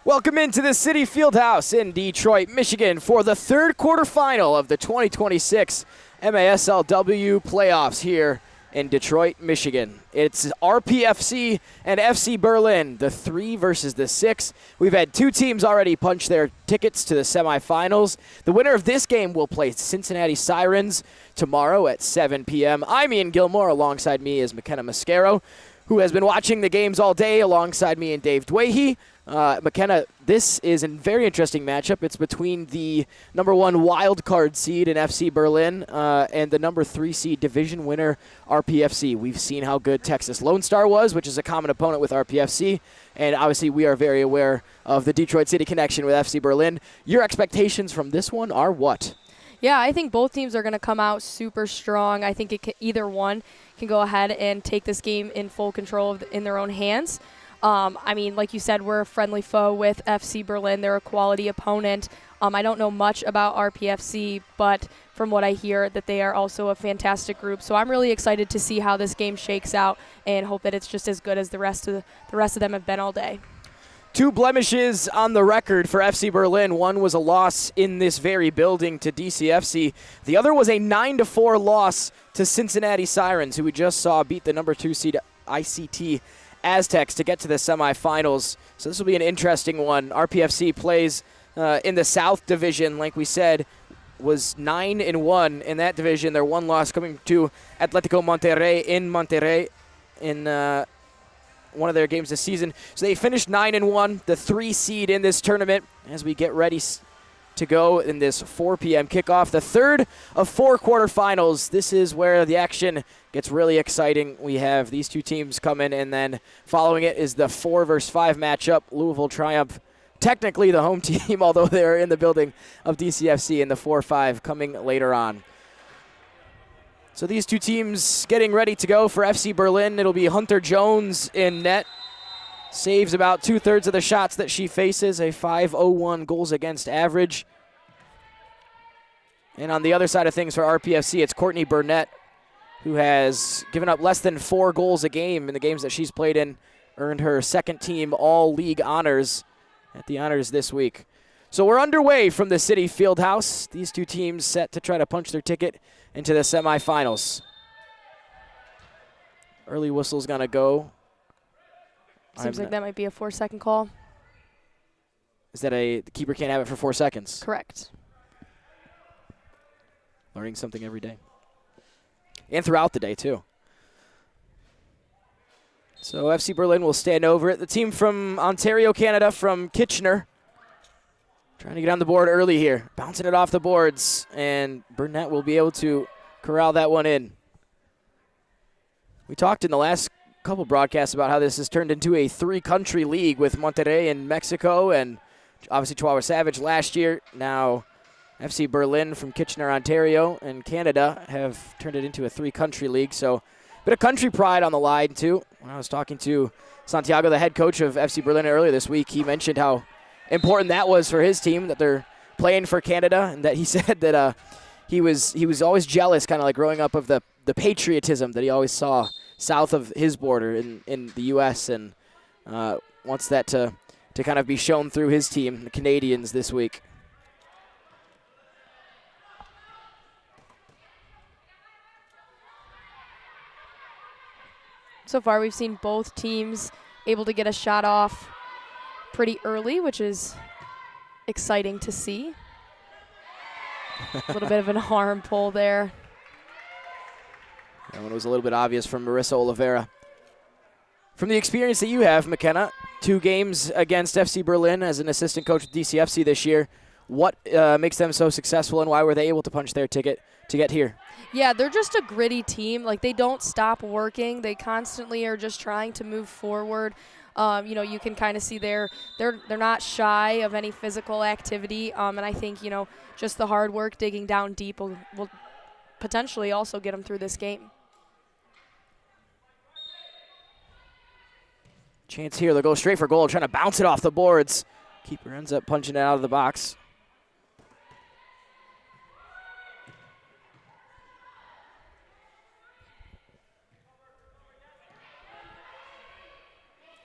Welcome into the City Fieldhouse in Detroit, Michigan for the third quarterfinal of the 2026 MASLW playoffs here in Detroit, Michigan. It's RPFC and FC Berlin, the 3 versus the 6. We've had two teams already punch their tickets to the semifinals. The winner of this game will play Cincinnati Sirens tomorrow at 7 p.m. I'm Ian Gilmore. Alongside me is McKenna Mascaro, who has been watching the games all day alongside me and Dave Dwahey. McKenna, this is a very interesting matchup. It's between the number 1 wild card seed in FC Berlin and the number 3 seed division winner RPFC. We've seen how good Texas Lone Star was, which is a common opponent with RPFC, and obviously we are very aware of the Detroit City connection with FC Berlin. Your expectations from this one are what? Yeah, I think both teams are going to come out super strong. I think either one can go ahead and take this game in full control in their own hands. I mean, like you said, we're a friendly foe with FC Berlin. They're a quality opponent. I don't know much about RPFC, but from what I hear, that they are also a fantastic group. So I'm really excited to see how this game shakes out and hope that it's just as good as the rest of them have been all day. 2 blemishes on the record for FC Berlin. One was a loss in this very building to DCFC. The other was a 9-4 loss to Cincinnati Sirens, who we just saw beat the number 2 seed ICT Aztecs to get to the semifinals. So this will be an interesting one. RPFC plays in the South Division, like we said, was 9-1 in that division. Their one loss coming to Atletico Monterrey in Monterrey in one of their games this season. So they finished 9-1, the 3 seed in this tournament as we get ready to go in this 4 p.m. kickoff. The third of 4 quarterfinals. This is where the action gets really exciting. We have these two teams coming, and then following it is the 4 versus 5 matchup. Louisville Triumph, technically the home team, although they're in the building of DCFC, in the 4-5 coming later on. So these two teams getting ready to go for FC Berlin. It'll be Hunter Jones in net. Saves about 2/3 of the shots that she faces, a 5.01 goals against average. And on the other side of things for RPFC, it's Courtney Burnett, who has given up less than 4 goals a game in the games that she's played in, earned her second team all-league honors at the honors this week. So we're underway from the City Fieldhouse. These two teams set to try to punch their ticket into the semifinals. Early whistle's going to go. Seems like that might be a 4-second call. Is that the keeper can't have it for 4 seconds? Correct. Learning something every day. And throughout the day, too. So FC Berlin will stand over it. The team from Ontario, Canada, from Kitchener, trying to get on the board early here. Bouncing it off the boards, and Burnett will be able to corral that one in. We talked in the last couple broadcasts about how this has turned into a 3-country league with Monterrey in Mexico and obviously Chihuahua Savage last year. Now FC Berlin from Kitchener, Ontario, and Canada have turned it into a 3-country league. So a bit of country pride on the line, too. When I was talking to Santiago, the head coach of FC Berlin, earlier this week, he mentioned how important that was for his team, that they're playing for Canada, and that he said that he was always jealous, kind of like growing up, of the patriotism that he always saw south of his border in the U.S., and wants that to kind of be shown through his team, the Canadians, this week. So far, we've seen both teams able to get a shot off pretty early, which is exciting to see. A little bit of an arm pull there. That one was a little bit obvious from Marissa Oliveira. From the experience that you have, McKenna, 2 games against FC Berlin as an assistant coach with DCFC this year, what makes them so successful, and why were they able to punch their ticket to get here? Yeah, they're just a gritty team. Like, they don't stop working. They constantly are just trying to move forward. You can kind of see they're not shy of any physical activity, and I think, just the hard work, digging down deep will potentially also get them through this game. Chance here, they'll go straight for goal, trying to bounce it off the boards. Keeper ends up punching it out of the box.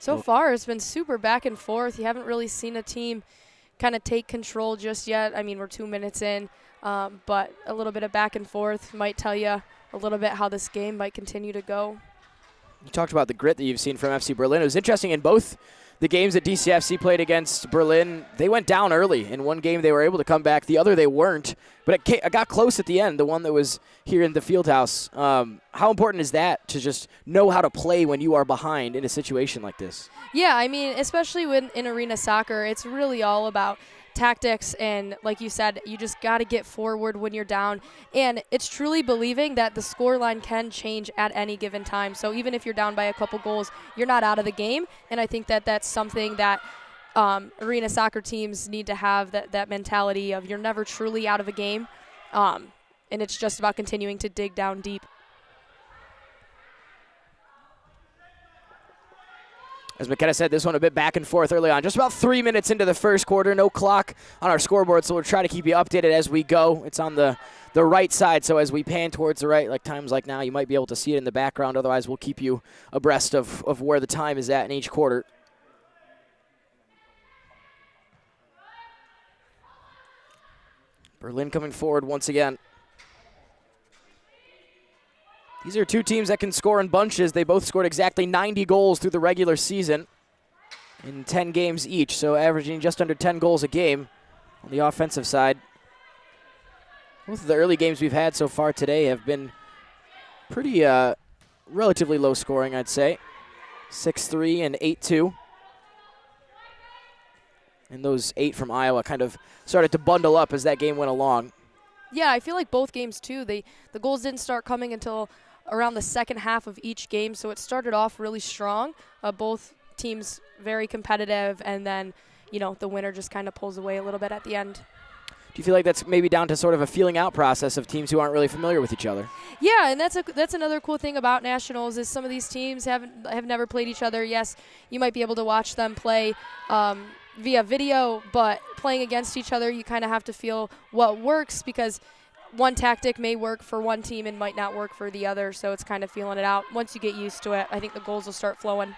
So far, it's been super back and forth. You haven't really seen a team kind of take control just yet. I mean, we're 2 minutes in, but a little bit of back and forth might tell you a little bit how this game might continue to go. You talked about the grit that you've seen from FC Berlin. It was interesting in both the games that DCFC played against Berlin. They went down early. In one game, they were able to come back. The other, they weren't. But it got close at the end, the one that was here in the Fieldhouse. How important is that to just know how to play when you are behind in a situation like this? Yeah, I mean, especially in arena soccer, it's really all about tactics, and like you said, you just got to get forward when you're down, and it's truly believing that the scoreline can change at any given time. So even if you're down by a couple goals, you're not out of the game, and I think that that's something that arena soccer teams need to have, that mentality of you're never truly out of a game, and it's just about continuing to dig down deep. As McKenna said, this one a bit back and forth early on. Just about 3 minutes into the first quarter. No clock on our scoreboard, so we'll try to keep you updated as we go. It's on the right side, so as we pan towards the right, like times like now, you might be able to see it in the background. Otherwise, we'll keep you abreast of where the time is at in each quarter. Berlin coming forward once again. These are two teams that can score in bunches. They both scored exactly 90 goals through the regular season in 10 games each, so averaging just under 10 goals a game on the offensive side. Both of the early games we've had so far today have been pretty relatively low scoring, I'd say. 6-3 and 8-2. And those 8 from Iowa kind of started to bundle up as that game went along. Yeah, I feel like both games, too, the goals didn't start coming until around the second half of each game, so it started off really strong. Both teams very competitive, and then, the winner just kind of pulls away a little bit at the end. Do you feel like that's maybe down to sort of a feeling out process of teams who aren't really familiar with each other? Yeah, and that's another cool thing about nationals is some of these teams have never played each other. Yes, you might be able to watch them play via video, but playing against each other, you kind of have to feel what works, because one tactic may work for one team and might not work for the other, so it's kind of feeling it out. Once you get used to it, I think the goals will start flowing.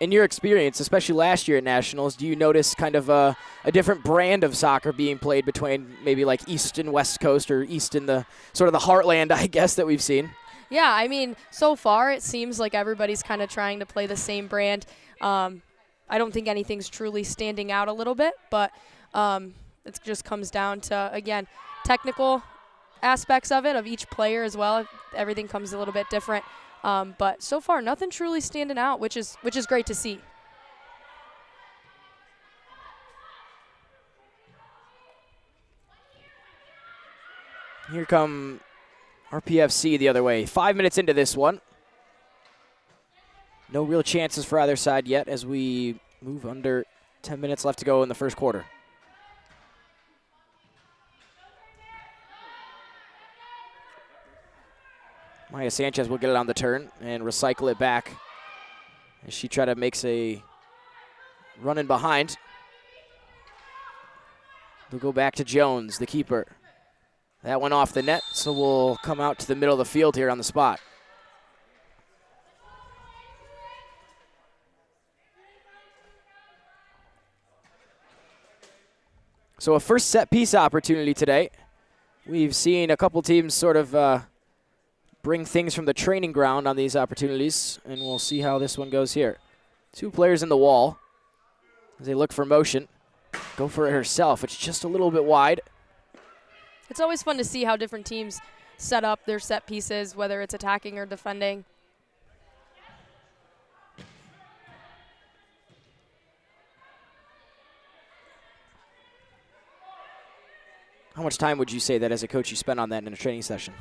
In your experience, especially last year at Nationals, do you notice kind of a different brand of soccer being played between maybe like East and West Coast, or East in the sort of the heartland, I guess, that we've seen? Yeah, I mean, so far it seems like everybody's kind of trying to play the same brand. I don't think anything's truly standing out a little bit, but it just comes down to, again, technical aspects of it, of each player as well. Everything comes a little bit different. But so far, nothing truly standing out, which is great to see. Here come RPFC the other way. 5 minutes into this one. No real chances for either side yet as we move under 10 minutes left to go in the first quarter. Maya Sanchez will get it on the turn and recycle it back as she makes a run in behind. They'll go back to Jones, the keeper. That went off the net, so we'll come out to the middle of the field here on the spot. So a first set piece opportunity today. We've seen a couple teams sort of bring things from the training ground on these opportunities, and we'll see how this one goes here. 2 players in the wall as they look for motion. Go for it herself. It's just a little bit wide. It's always fun to see how different teams set up their set pieces, whether it's attacking or defending. How much time would you say that as a coach you spend on that in a training session?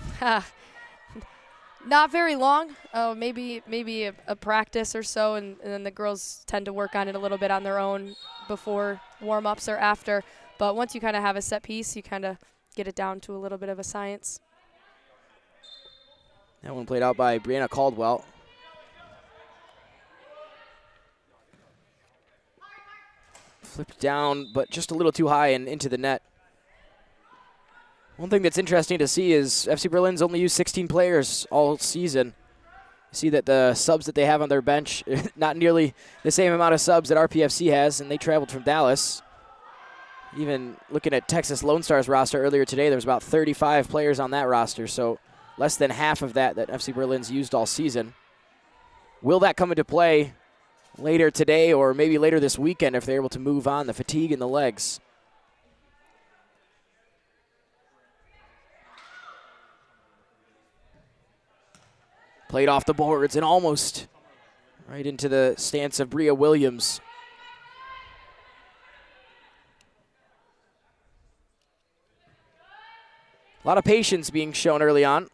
Not very long, maybe a practice or so, and then the girls tend to work on it a little bit on their own before warm-ups or after. But once you kind of have a set piece, you kind of get it down to a little bit of a science. That one played out by Brianna Caldwell. Flipped down, but just a little too high and into the net. One thing that's interesting to see is FC Berlin's only used 16 players all season. See that the subs that they have on their bench, not nearly the same amount of subs that RPFC has, and they traveled from Dallas. Even looking at Texas Lone Stars roster earlier today, there was about 35 players on that roster, so less than half of that FC Berlin's used all season. Will that come into play later today or maybe later this weekend if they're able to move on, the fatigue in the legs? Played off the boards and almost right into the stance of Bria Williams. A lot of patience being shown early on.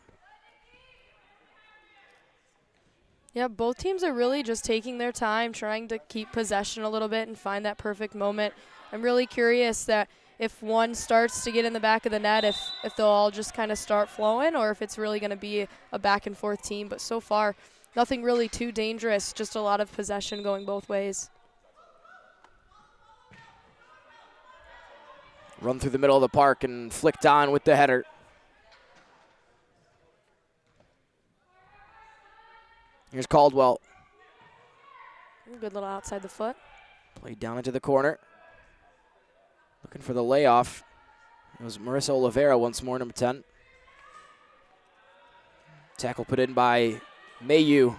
Yeah, both teams are really just taking their time, trying to keep possession a little bit and find that perfect moment. I'm really curious that if one starts to get in the back of the net, if they'll all just kind of start flowing or if it's really going to be a back and forth team. But so far, nothing really too dangerous, just a lot of possession going both ways. Run through the middle of the park and flicked on with the header. Here's Caldwell. Good little outside the foot. Played down into the corner. Looking for the layoff. It was Marissa Oliveira once more, number 10. Tackle put in by Mayu.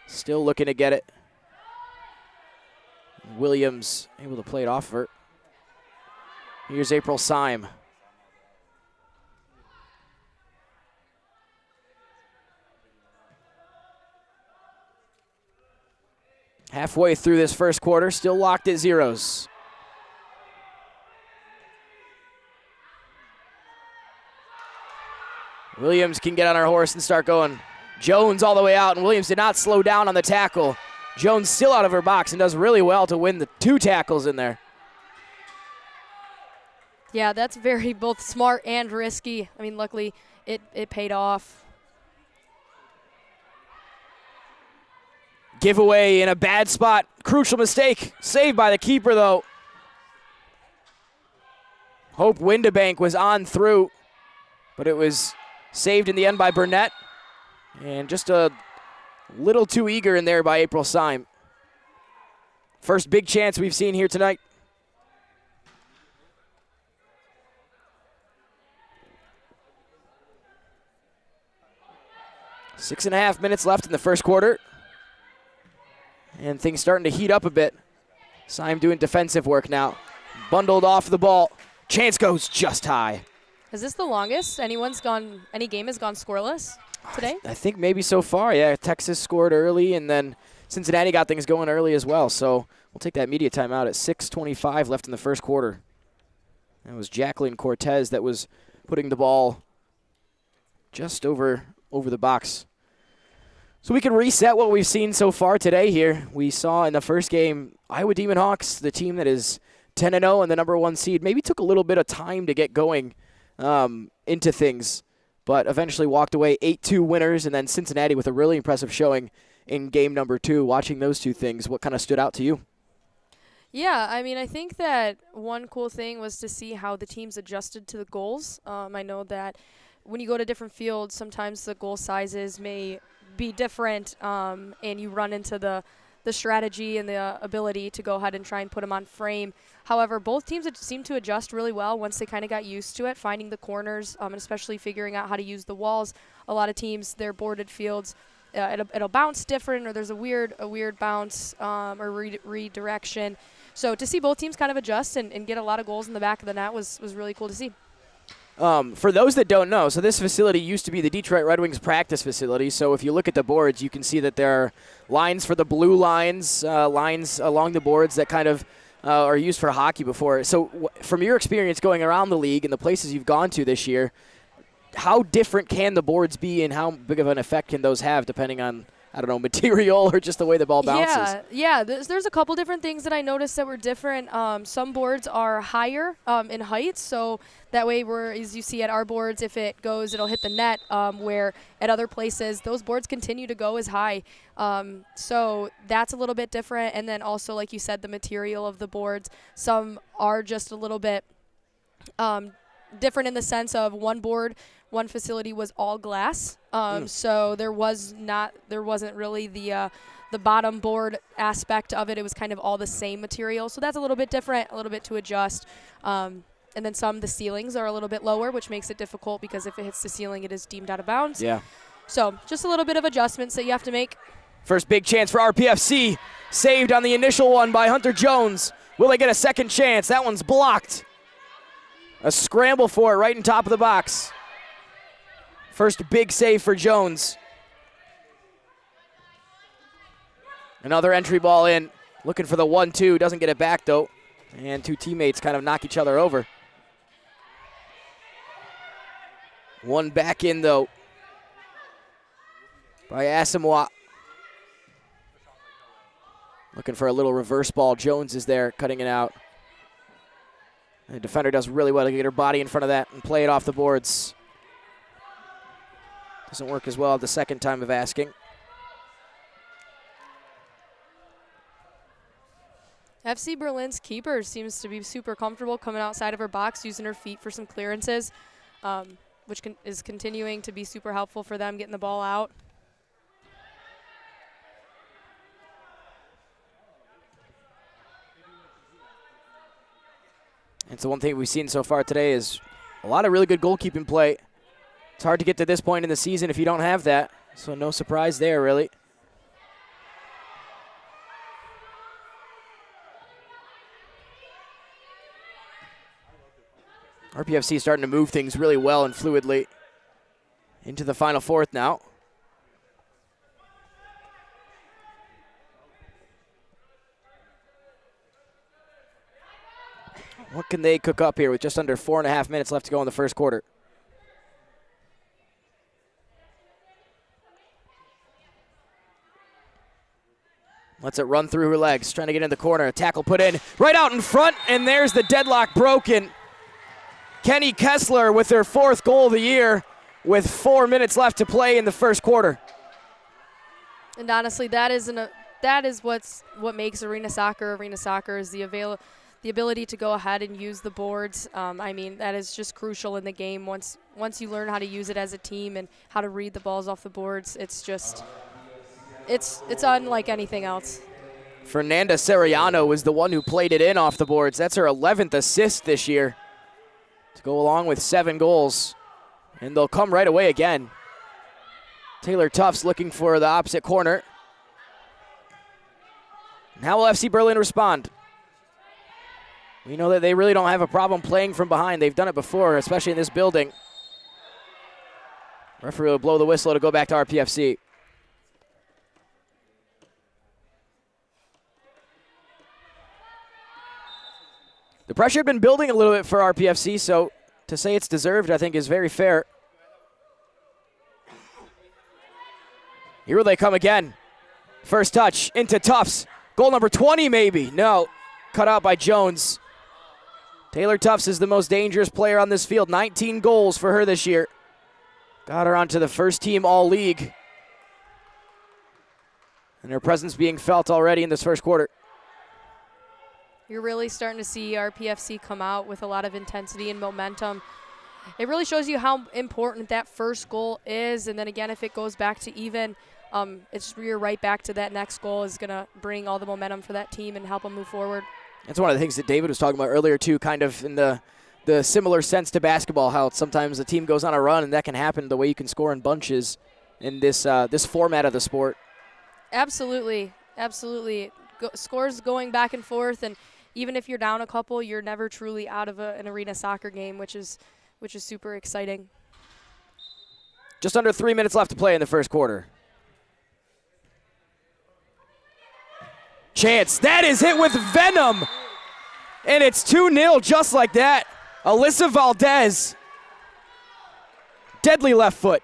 Still looking to get it. Williams able to play it off of her. Here's April Syme. Halfway through this first quarter, still locked at zeros. Williams can get on her horse and start going. Jones all the way out, and Williams did not slow down on the tackle. Jones still out of her box and does really well to win the 2 tackles in there. Yeah, that's very both smart and risky. I mean, luckily it paid off. Giveaway in a bad spot. Crucial mistake. Saved by the keeper, though. Hope Windebank was on through, but it was saved in the end by Burnett. And just a little too eager in there by April Syme. First big chance we've seen here tonight. Six and a half minutes left in the first quarter. And things starting to heat up a bit. Syme doing defensive work now. Bundled off the ball. Chance goes just high. Is this the longest any game has gone scoreless today? I think maybe so far, yeah. Texas scored early, and then Cincinnati got things going early as well. So we'll take that media timeout at 6:25 left in the first quarter. That was Jacqueline Cortez that was putting the ball just over the box. So we can reset what we've seen so far today here. We saw in the first game, Iowa Demon Hawks, the team that is 10-0 and the number 1 seed, maybe took a little bit of time to get going into things, but eventually walked away 8-2 winners, and then Cincinnati with a really impressive showing in game number 2. Watching those two things, what kind of stood out to you? Yeah, I mean, I think that one cool thing was to see how the teams adjusted to the goals. I know that when you go to different fields, sometimes the goal sizes may be different, and you run into the strategy and the ability to go ahead and try and put them on frame. However, both teams seemed to adjust really well once they kind of got used to it, finding the corners, and especially figuring out how to use the walls. A lot of teams, their boarded fields, it'll bounce different, or there's a weird bounce or redirection. So to see both teams kind of adjust and get a lot of goals in the back of the net was really cool to see. For those that don't know, so this facility used to be the Detroit Red Wings practice facility. So if you look at the boards, you can see that there are lines for the blue lines, lines along the boards that kind of are used for hockey before. So from your experience going around the league and the places you've gone to this year, how different can the boards be and how big of an effect can those have depending on, I don't know, material or just the way the ball bounces? Yeah. There's a couple different things that I noticed that were different. Some boards are higher in height, so that way, as you see at our boards, if it goes, it'll hit the net, where at other places, those boards continue to go as high. So that's a little bit different. And then also, like you said, the material of the boards, some are just a little bit different in the sense of one facility was all glass, So there wasn't really the bottom board aspect of it. It was kind of all the same material. So that's a little bit different, a little bit to adjust. And then the ceilings are a little bit lower, which makes it difficult because if it hits the ceiling, it is deemed out of bounds. Yeah. So just a little bit of adjustments that you have to make. First big chance for RPFC. Saved on the initial one by Hunter Jones. Will they get a second chance? That one's blocked. A scramble for it right in top of the box. First big save for Jones. Another entry ball in. Looking for the 1-2. Doesn't get it back, though. And two teammates kind of knock each other over. One back in, though, by Asamoah. Looking for a little reverse ball. Jones is there, cutting it out. The defender does really well to get her body in front of that and play it off the boards. Doesn't work as well the second time of asking. FC Berlin's keeper seems to be super comfortable coming outside of her box, using her feet for some clearances, which is continuing to be super helpful for them getting the ball out. And so one thing we've seen so far today is a lot of really good goalkeeping play. It's hard to get to this point in the season if you don't have that, so no surprise there, really. RPFC starting to move things really well and fluidly into the final fourth now. What can they cook up here with just under 4.5 minutes left to go in the first quarter? Lets it run through her legs, trying to get in the corner. A tackle put in, right out in front, and there's the deadlock broken. Kenny Kessler with her 4th goal of the year with 4 minutes left to play in the first quarter. And honestly, that is what makes arena soccer. Arena soccer is the ability to go ahead and use the boards. I mean, that is just crucial in the game. Once you learn how to use it as a team and how to read the balls off the boards, it's unlike anything else. Fernanda Soriano was the one who played it in off the boards. That's her 11th assist this year to go along with 7 goals. And they'll come right away again. Taylor Tufts looking for the opposite corner. And how will FC Berlin respond? We know that they really don't have a problem playing from behind. They've done it before, especially in this building. Referee will blow the whistle to go back to RPFC. The pressure had been building a little bit for RPFC, so to say it's deserved, I think, is very fair. Here they come again. First touch into Tufts. Goal number 20, maybe. No, cut out by Jones. Taylor Tufts is the most dangerous player on this field. 19 goals for her this year. Got her onto the first team all-league. And her presence being felt already in this first quarter. You're really starting to see RPFC come out with a lot of intensity and momentum. It really shows you how important that first goal is. And then again, if it goes back to even, you're right back to that next goal is going to bring all the momentum for that team and help them move forward. That's one of the things that David was talking about earlier, too, kind of in the similar sense to basketball, how sometimes a team goes on a run, and that can happen the way you can score in bunches in this format of the sport. Absolutely. Absolutely. Scores going back and forth, and even if you're down a couple, you're never truly out of an arena soccer game, which is super exciting. Just under 3 minutes left to play in the first quarter. Chance, that is hit with venom, and it's 2-0 just like that. Alyssa Valdez, deadly left foot.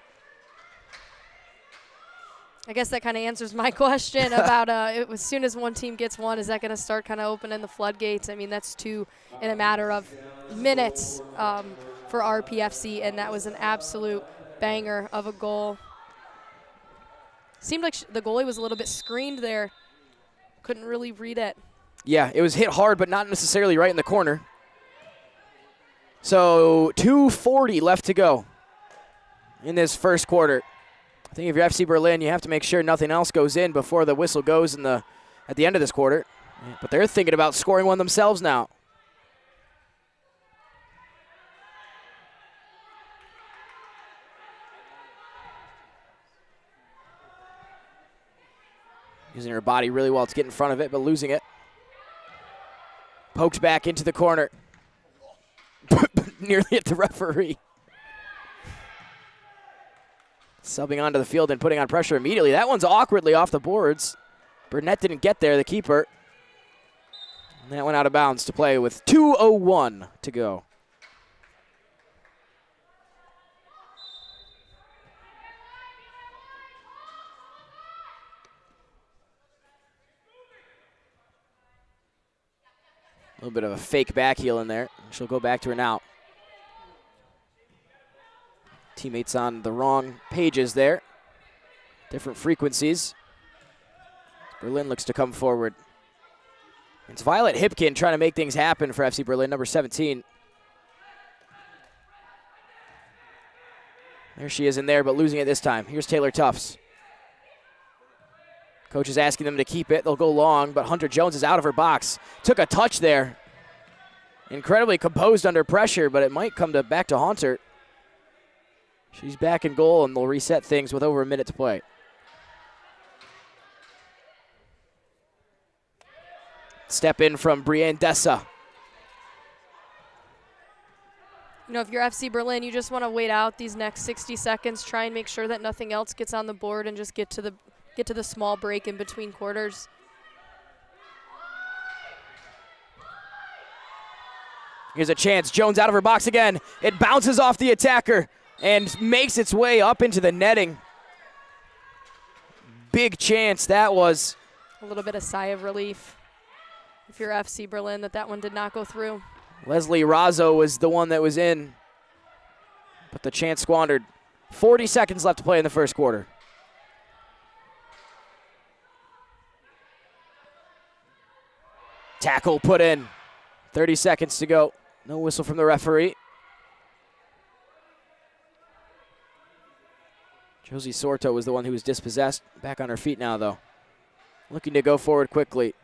I guess that kind of answers my question about as soon as one team gets one, is that going to start kind of opening the floodgates? I mean, that's 2 in a matter of minutes for RPFC, and that was an absolute banger of a goal. Seemed like the goalie was a little bit screened there. Couldn't really read it. Yeah, it was hit hard, but not necessarily right in the corner. So 2:40 left to go in this first quarter. I think if you're FC Berlin, you have to make sure nothing else goes in before the whistle goes at the end of this quarter. But they're thinking about scoring one themselves now. Using her body really well to get in front of it, but losing it. Pokes back into the corner. Nearly hit the referee. Subbing onto the field and putting on pressure immediately. That one's awkwardly off the boards. Burnett didn't get there, the keeper. And that went out of bounds to play with 2:01 to go. A little bit of a fake back heel in there. She'll go back to her now. Teammates on the wrong pages there. Different frequencies. Berlin looks to come forward. It's Violet Hipkin trying to make things happen for FC Berlin, number 17. There she is in there, but losing it this time. Here's Taylor Tufts. Coach is asking them to keep it. They'll go long, but Hunter Jones is out of her box. Took a touch there. Incredibly composed under pressure, but it might come back to haunt her. She's back in goal, and they'll reset things with over a minute to play. Step in from Brienne Dessa. You know, if you're FC Berlin, you just want to wait out these next 60 seconds, try and make sure that nothing else gets on the board, and just get to the small break in between quarters. Here's a chance. Jones out of her box again. It bounces off the attacker and makes its way up into the netting. Big chance that was. A little bit of sigh of relief if you're FC Berlin that one did not go through. Leslie Razzo was the one that was in, but the chance squandered. 40 seconds left to play in the first quarter. Tackle put in. 30 seconds to go. No whistle from the referee. Josie Sorto was the one who was dispossessed. Back on her feet now, though. Looking to go forward quickly.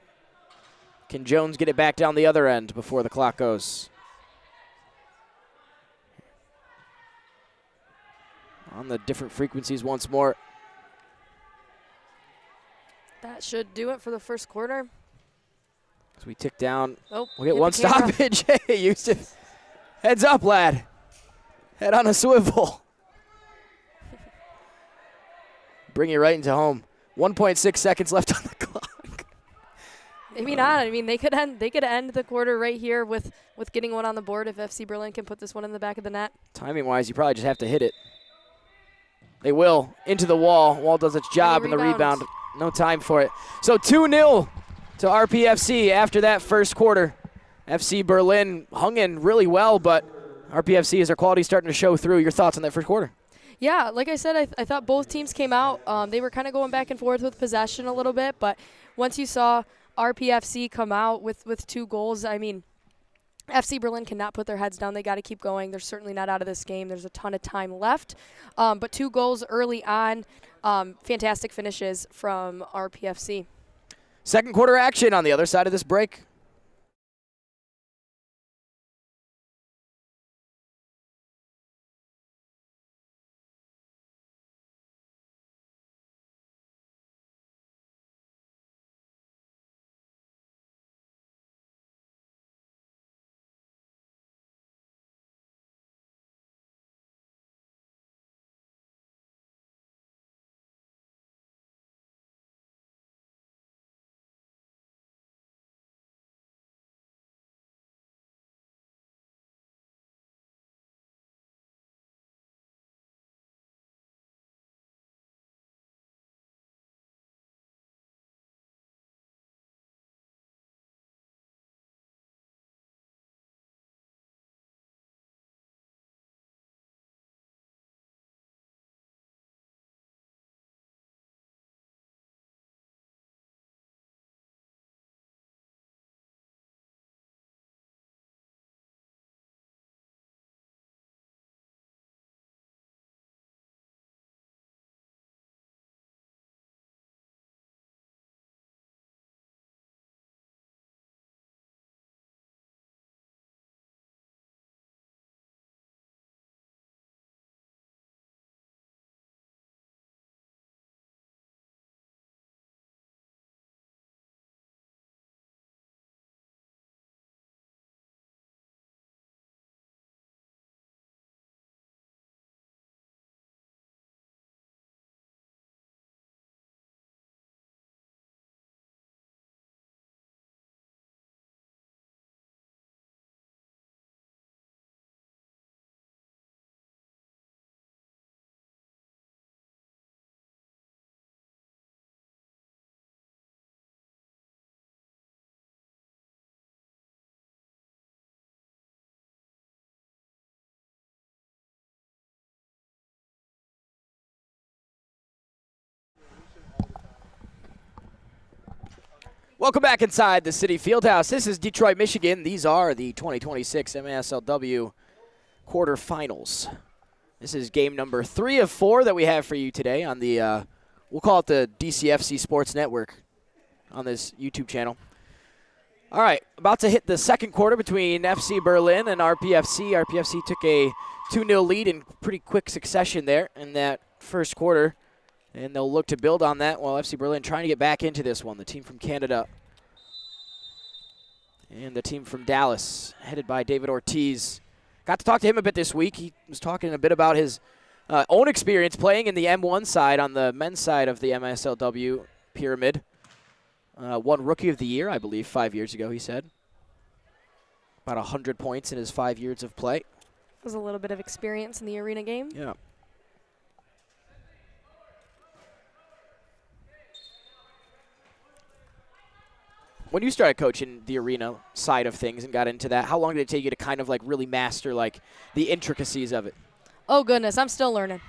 Can Jones get it back down the other end before the clock goes? On the different frequencies once more. That should do it for the first quarter. As we tick down, oh, we'll get one stoppage. Hey, Houston. Heads up, lad. Head on a swivel. Bring you right into home. 1.6 seconds left on the clock. Maybe not. I mean, they could end the quarter right here with getting one on the board if FC Berlin can put this one in the back of the net. Timing-wise, you probably just have to hit it. They will. Into the wall. Wall does its job, and the rebound. No time for it. So 2-0 to RPFC after that first quarter. FC Berlin hung in really well, but RPFC is their quality starting to show through. Your thoughts on that first quarter? Yeah, like I said, I thought both teams came out. They were kind of going back and forth with possession a little bit, but once you saw RPFC come out with 2 goals, I mean, FC Berlin cannot put their heads down. They got to keep going. They're certainly not out of this game. There's a ton of time left. But 2 goals early on, fantastic finishes from RPFC. Second quarter action on the other side of this break. Welcome back inside the City Fieldhouse. This is Detroit, Michigan. These are the 2026 MASLW quarterfinals. This is game number 3 of 4 that we have for you today on the, we'll call it the DCFC Sports Network on this YouTube channel. All right, about to hit the second quarter between FC Berlin and RPFC. RPFC took a 2-0 lead in pretty quick succession there in that first quarter. And they'll look to build on that while FC Berlin trying to get back into this one. The team from Canada and the team from Dallas, headed by David Ortiz. Got to talk to him a bit this week. He was talking a bit about his own experience playing in the M1 side on the men's side of the MASLW pyramid. Won Rookie of the Year, I believe, 5 years ago, he said. About 100 points in his 5 years of play. Was a little bit of experience in the arena game. Yeah. When you started coaching the arena side of things and got into that, how long did it take you to kind of like really master like the intricacies of it? Oh goodness, I'm still learning.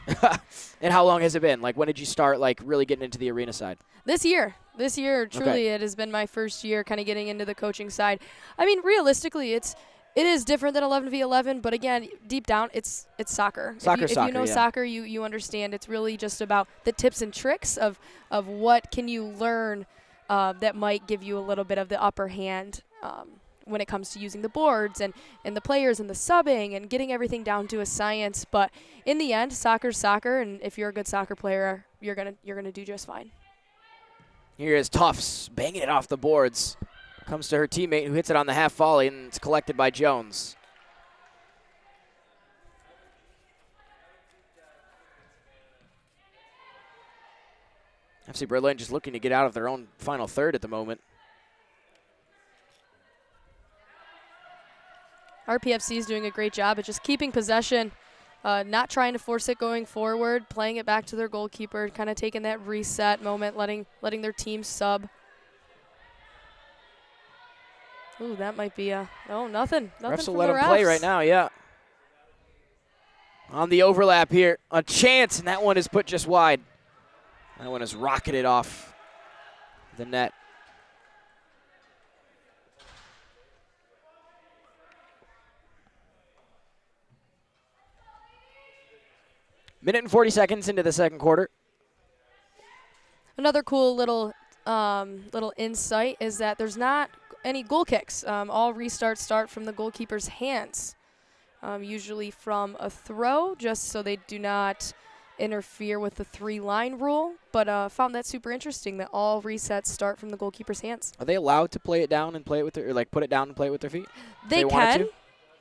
And how long has it been? Like when did you start like really getting into the arena side? This year, truly, it has been my first year kind of getting into the coaching side. I mean, realistically, it is different than 11v11, but again, deep down, it's soccer. If you know soccer, you understand. It's really just about the tips and tricks of what can you learn that might give you a little bit of the upper hand when it comes to using the boards and the players and the subbing and getting everything down to a science. But in the end, soccer's soccer, and if you're a good soccer player, you're gonna do just fine. Here is Tufts banging it off the boards. Comes to her teammate who hits it on the half volley, and it's collected by Jones. FC Berlin just looking to get out of their own final third at the moment. RPFC is doing a great job at just keeping possession, not trying to force it going forward, playing it back to their goalkeeper, kind of taking that reset moment, letting their team sub. Ooh, that might be nothing. Refs will from let the them refs. play right now, yeah. On the overlap here, a chance, and that one is put just wide. That one is rocketed off the net. Minute and 40 seconds into the second quarter. Another cool little insight is that there's not any goal kicks. All restarts start from the goalkeeper's hands, usually from a throw, just so they do not interfere with the 3-line rule, but found that super interesting that all resets start from the goalkeeper's hands. Are they allowed to play it down and play it with their, or like put it down and play it with their feet? They can.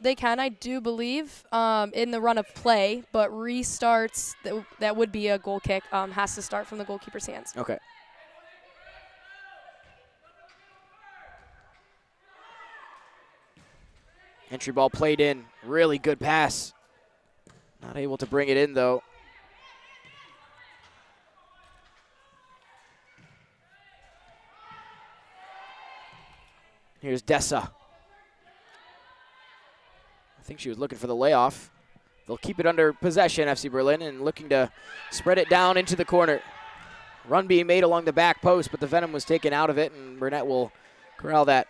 They can, I do believe, in the run of play, but restarts, that would be a goal kick, has to start from the goalkeeper's hands. Okay. Entry ball played in. Really good pass. Not able to bring it in, though. Here's Dessa. I think she was looking for the layoff. They'll keep it under possession, FC Berlin, and looking to spread it down into the corner. Run being made along the back post, but the venom was taken out of it, and Burnett will corral that.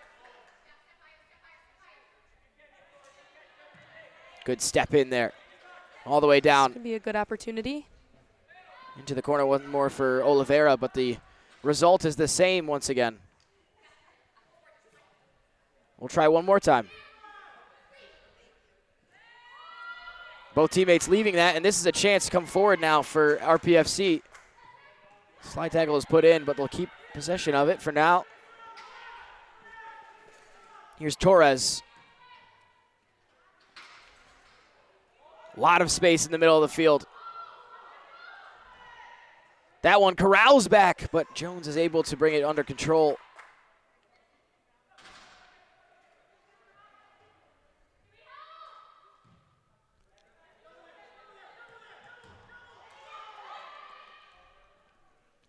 Good step in there. All the way down. This could be a good opportunity. Into the corner, one more for Oliveira, but the result is the same once again. We'll try one more time. Both teammates leaving that, and this is a chance to come forward now for RPFC. Slide tackle is put in, but they'll keep possession of it for now. Here's Torres. A lot of space in the middle of the field. That one corrals back, but Jones is able to bring it under control.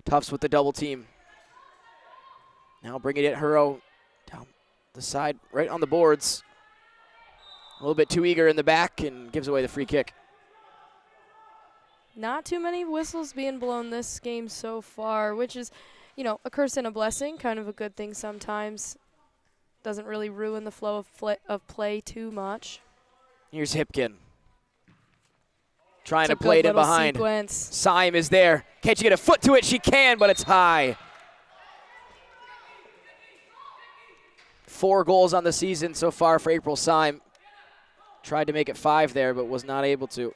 Tufts with the double team. Now bringing it Huro down the side, right on the boards. A little bit too eager in the back and gives away the free kick. Not too many whistles being blown this game so far, which is, you know, a curse and a blessing, kind of a good thing sometimes. Doesn't really ruin the flow of play too much. Here's Hipkin. Trying It's to play it in behind. Sequence. Syme is there. Can't she get a foot to it? She can, but it's high. 4 goals on the season so far for April Syme. Tried to make it 5 there, but was not able to.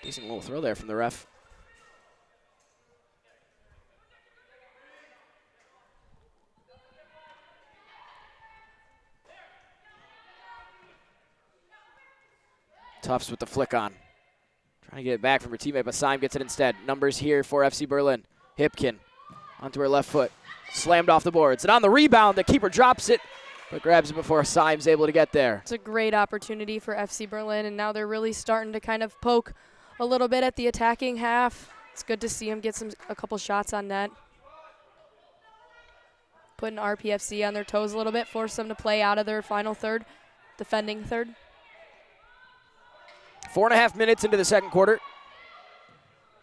Decent little throw there from the ref. Tufts with the flick on. Trying to get it back from her teammate, but Syme gets it instead. Numbers here for FC Berlin. Hipkin onto her left foot. Slammed off the boards. And on the rebound, the keeper drops it, but grabs it before Syme's able to get there. It's a great opportunity for FC Berlin, and now they're really starting to kind of poke a little bit at the attacking half. It's good to see them get a couple shots on net. Putting RPFC on their toes a little bit, force them to play out of their final third, defending third. 4.5 minutes into the second quarter.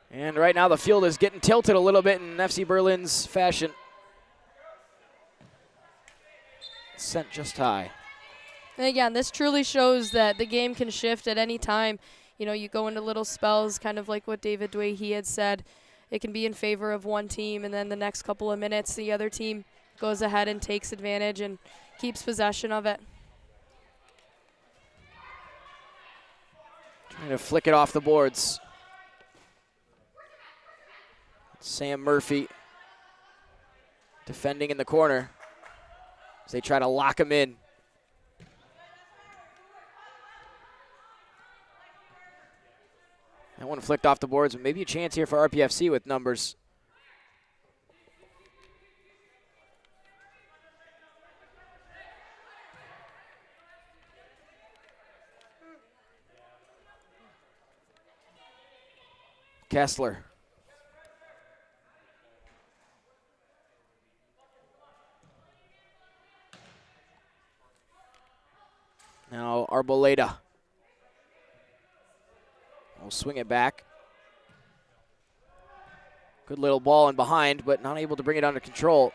And right now the field is getting tilted a little bit in FC Berlin's fashion. Sent just high. And again, this truly shows that the game can shift at any time. You know, you go into little spells, kind of like what David Dwayhe had said. It can be in favor of one team, and then the next couple of minutes, the other team goes ahead and takes advantage and keeps possession of it. Trying to flick it off the boards. Sam Murphy defending in the corner as they try to lock him in. That one flicked off the boards, but maybe a chance here for RPFC with numbers. Kessler. Now Arboleda. We'll swing it back. Good little ball in behind, but not able to bring it under control.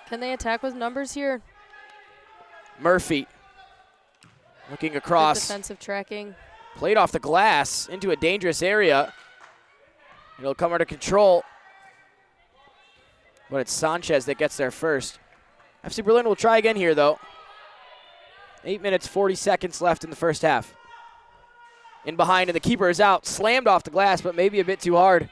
Can they attack with numbers here? Murphy looking across. Good defensive tracking. Played off the glass into a dangerous area. It'll come under control. But it's Sanchez that gets there first. FC Berlin will try again here, though. 8 minutes, 40 seconds left in the first half. In behind, and the keeper is out. Slammed off the glass, but maybe a bit too hard.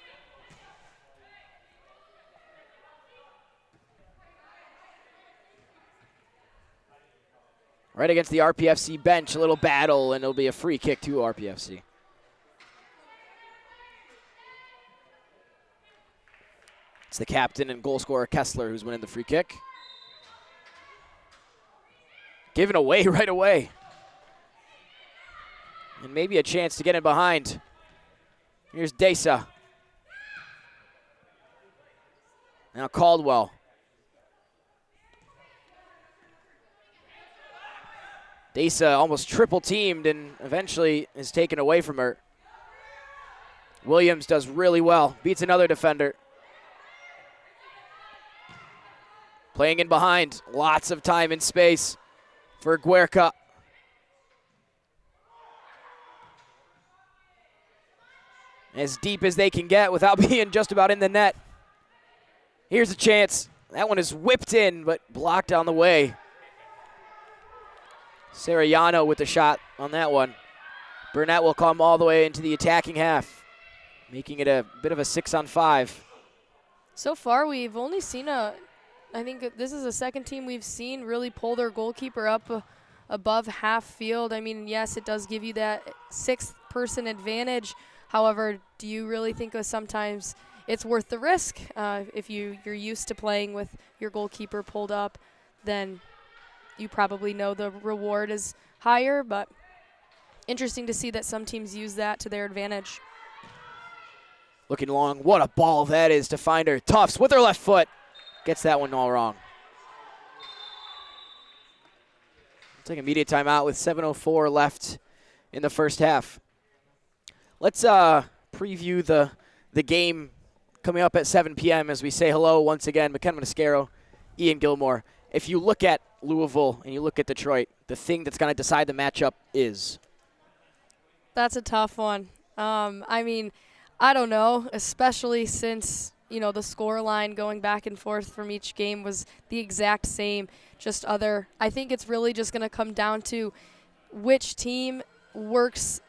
Right against the RPFC bench, a little battle, and it'll be a free kick to RPFC. It's the captain and goal scorer Kessler who's winning the free kick. Given away right away. And maybe a chance to get in behind. Here's Desa. Now Caldwell. Desa almost triple teamed and eventually is taken away from her. Williams does really well. Beats another defender. Playing in behind. Lots of time and space for Guerca. As deep as they can get without being just about in the net. Here's a chance. That one is whipped in, but blocked on the way. Sariano with the shot on that one. Burnett will come all the way into the attacking half, making it a bit of a 6-on-5. So far, we've only seen I think this is the second team we've seen really pull their goalkeeper up above half field. I mean, yes, it does give you that sixth person advantage. However, do you really think sometimes it's worth the risk? If you're used to playing with your goalkeeper pulled up, then you probably know the reward is higher, but interesting to see that some teams use that to their advantage. Looking long. What a ball that is to find her. Tufts with her left foot. Gets that one all wrong. Take immediate timeout with 7:04 left in the first half. Let's preview the game coming up at 7 p.m. as we say hello once again, McKenna Mascaro, Ian Gilmore. If you look at Louisville and you look at Detroit, the thing that's going to decide the matchup is? That's a tough one. I mean, I don't know, especially since, you know, the score line going back and forth from each game was the exact same, I think it's really just going to come down to which team works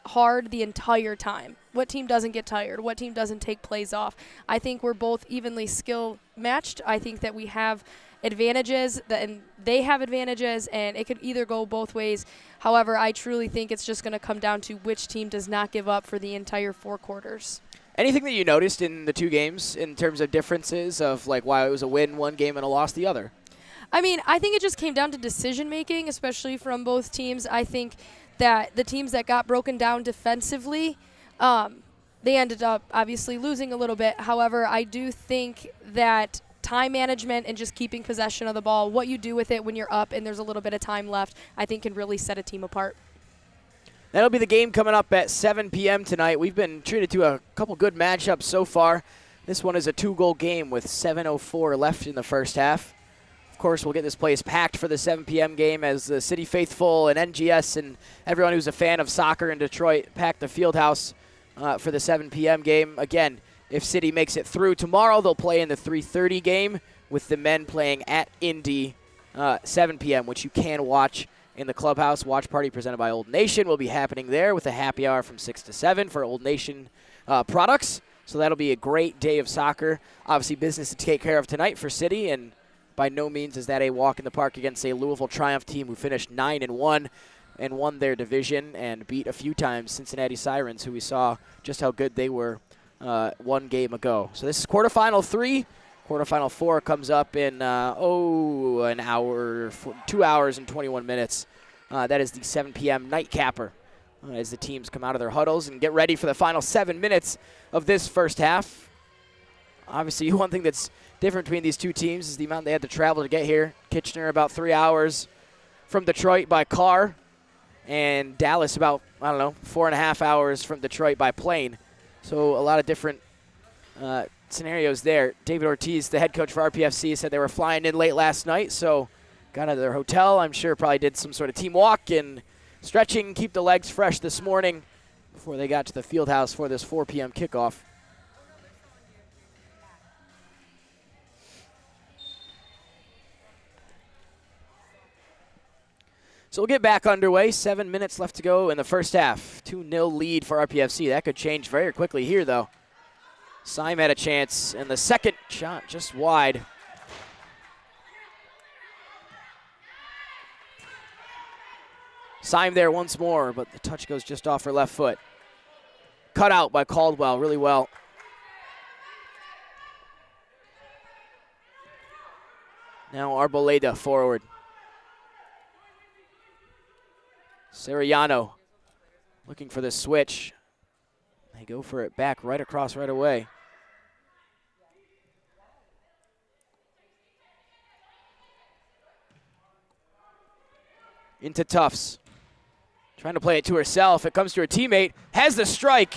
hard the entire time. What team doesn't get tired? What team doesn't take plays off? I think we're both evenly skill matched. I think that we have advantages and they have advantages, and it could either go both ways. However, I truly think it's just going to come down to which team does not give up for the entire 4 quarters. Anything that you noticed in the 2 games in terms of differences of like why it was a win one game and a loss the other? I mean, I think it just came down to decision making, especially from both teams. I think that the teams that got broken down defensively, they ended up obviously losing a little bit. However, I do think that time management and just keeping possession of the ball, what you do with it when you're up and there's a little bit of time left, I think can really set a team apart. That'll be the game coming up at 7 p.m. tonight. We've been treated to a couple good matchups so far. This one is a 2-goal game with 7:04 left in the first half. Of course, we'll get this place packed for the 7 p.m. game as the City Faithful and NGS and everyone who's a fan of soccer in Detroit pack the Fieldhouse for the 7 p.m. game. Again, if City makes it through tomorrow, they'll play in the 3:30 game with the men playing at Indy 7 p.m., which you can watch in the clubhouse. Watch party presented by Old Nation will be happening there with a happy hour from 6 to 7 for Old Nation products. So that'll be a great day of soccer. Obviously, business to take care of tonight for City, and by no means is that a walk in the park against a Louisville Triumph team who finished 9-1 and won their division and beat a few times Cincinnati Sirens, who we saw just how good they were 1 game ago. So this is quarterfinal 3. Quarterfinal 4 comes up in, an hour, 2 hours and 21 minutes. That is the 7 p.m. nightcapper as the teams come out of their huddles and get ready for the final 7 minutes of this first half. Obviously, one thing that's different between these two teams is the amount they had to travel to get here. Kitchener about 3 hours from Detroit by car, and Dallas about, 4.5 hours from Detroit by plane. So a lot of different scenarios there. David Ortiz, the head coach for RPFC, said they were flying in late last night, so got out of their hotel. I'm sure probably did some sort of team walk and stretching, keep the legs fresh this morning before they got to the Fieldhouse for this 4 p.m. kickoff. So we'll get back underway. 7 minutes left to go in the first half. 2-0 lead for RPFC. That could change very quickly here, though. Syme had a chance, and the second shot just wide. Syme there once more, but the touch goes just off her left foot. Cut out by Caldwell really well. Now Arboleda forward. Sariano looking for the switch. They go for it back right across right away. Into Tufts. Trying to play it to herself. It comes to her teammate. Has the strike.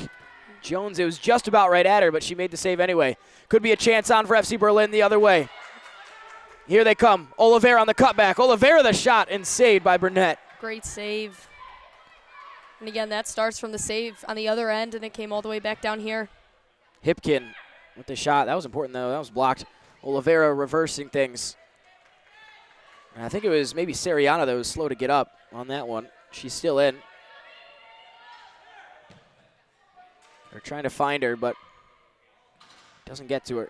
Jones, it was just about right at her, but she made the save anyway. Could be a chance on for FC Berlin the other way. Here they come. Oliveira on the cutback. Oliveira the shot and saved by Burnett. Great save. And again, that starts from the save on the other end, and it came all the way back down here. Hipkin with the shot. That was important, though. That was blocked. Oliveira reversing things. And I think it was maybe Sariana that was slow to get up on that one. She's still in. They're trying to find her, but doesn't get to her.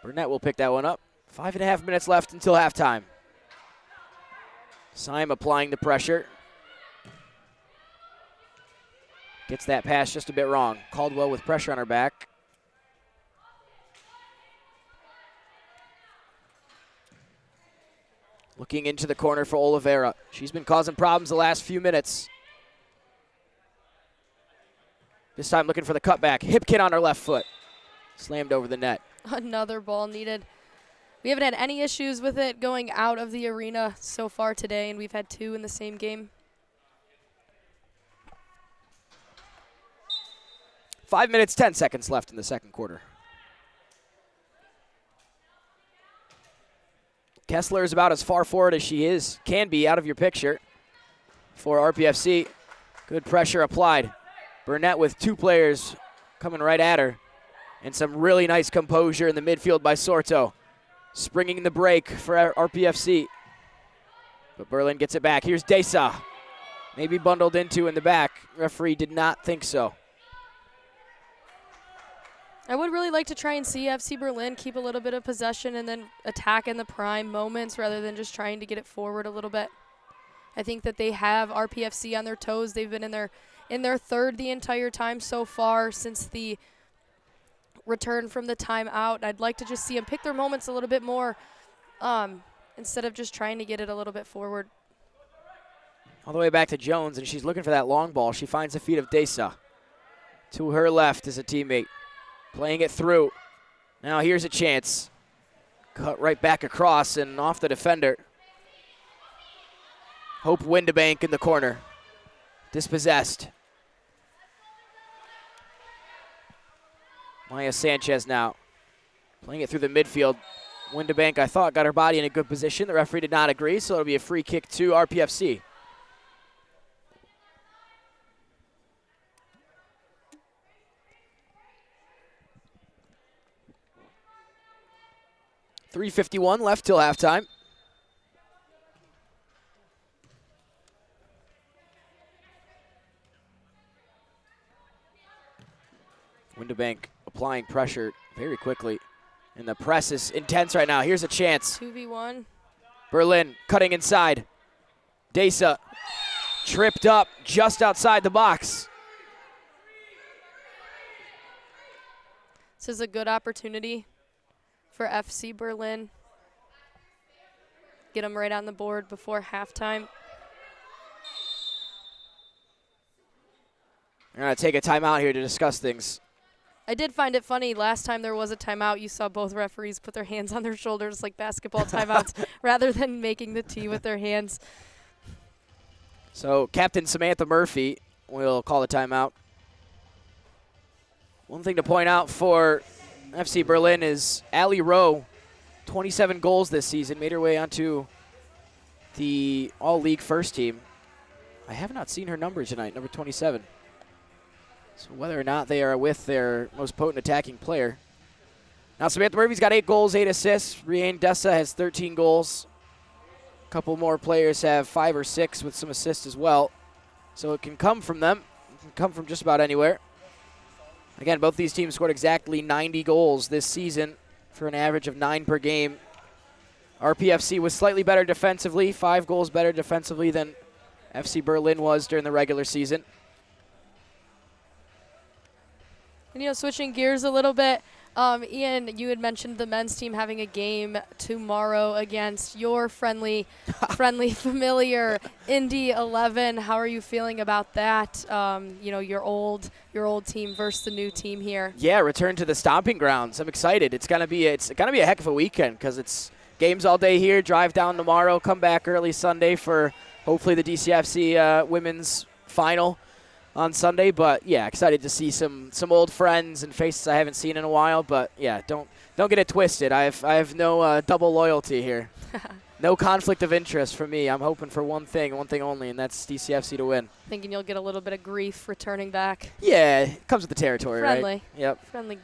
Burnett will pick that one up. 5.5 minutes left until halftime. Syme applying the pressure. Gets that pass just a bit wrong. Caldwell with pressure on her back. Looking into the corner for Oliveira. She's been causing problems the last few minutes. This time looking for the cutback. Hipkin on her left foot. Slammed over the net. Another ball needed. We haven't had any issues with it going out of the arena so far today, and we've had 2 in the same game. 5 minutes, 10 seconds left in the second quarter. Kessler is about as far forward as she can be out of your picture for RPFC. Good pressure applied. Burnett with 2 players coming right at her. And some really nice composure in the midfield by Sorto. Springing the break for RPFC. But Berlin gets it back. Here's Desa. Maybe bundled into in the back. Referee did not think so. I would really like to try and see FC Berlin keep a little bit of possession and then attack in the prime moments rather than just trying to get it forward a little bit. I think that they have RPFC on their toes. They've been in their third the entire time so far since the return from the timeout. I'd like to just see them pick their moments a little bit more instead of just trying to get it a little bit forward. All the way back to Jones, and she's looking for that long ball. She finds the feet of Desa. To her left is a teammate. Playing it through. Now here's a chance. Cut right back across and off the defender. Hope Windebank in the corner. Dispossessed. Maya Sanchez now. Playing it through the midfield. Windebank, I thought, got her body in a good position. The referee did not agree, so it'll be a free kick to RPFC. .351 left till halftime. Windebank applying pressure very quickly. And the press is intense right now. Here's a chance. 2v1. Berlin cutting inside. Desa tripped up just outside the box. This is a good opportunity for FC Berlin. Get them right on the board before halftime. We're going to take a timeout here to discuss things. I did find it funny. Last time there was a timeout, you saw both referees put their hands on their shoulders like basketball timeouts rather than making the tee with their hands. So Captain Samantha Murphy will call the timeout. One thing to point out for FC Berlin is Allie Rowe, 27 goals this season, made her way onto the all-league first team. I have not seen her number tonight, number 27. So whether or not they are with their most potent attacking player. Now Samantha Murphy's got 8 goals, 8 assists. Riane Dessa has 13 goals. A couple more players have 5 or 6 with some assists as well. So it can come from them. It can come from just about anywhere. Again, both these teams scored exactly 90 goals this season for an average of 9 per game. RPFC was slightly better defensively, 5 goals better defensively than FC Berlin was during the regular season. And, switching gears a little bit, Ian, you had mentioned the men's team having a game tomorrow against your friendly familiar Indy 11. How are you feeling about that? Your old team versus the new team here. Yeah, return to the stomping grounds. I'm excited. It's gonna be a heck of a weekend because it's games all day here. Drive down tomorrow, come back early Sunday for hopefully the DCFC women's final on Sunday. But yeah, excited to see some old friends and faces I haven't seen in a while. But yeah, don't get it twisted. I have no double loyalty here. No conflict of interest for me. I'm hoping for one thing only, and that's DCFC to win. Thinking you'll get a little bit of grief returning back. Yeah, it comes with the territory, Friendly. right? Yep. Friendly.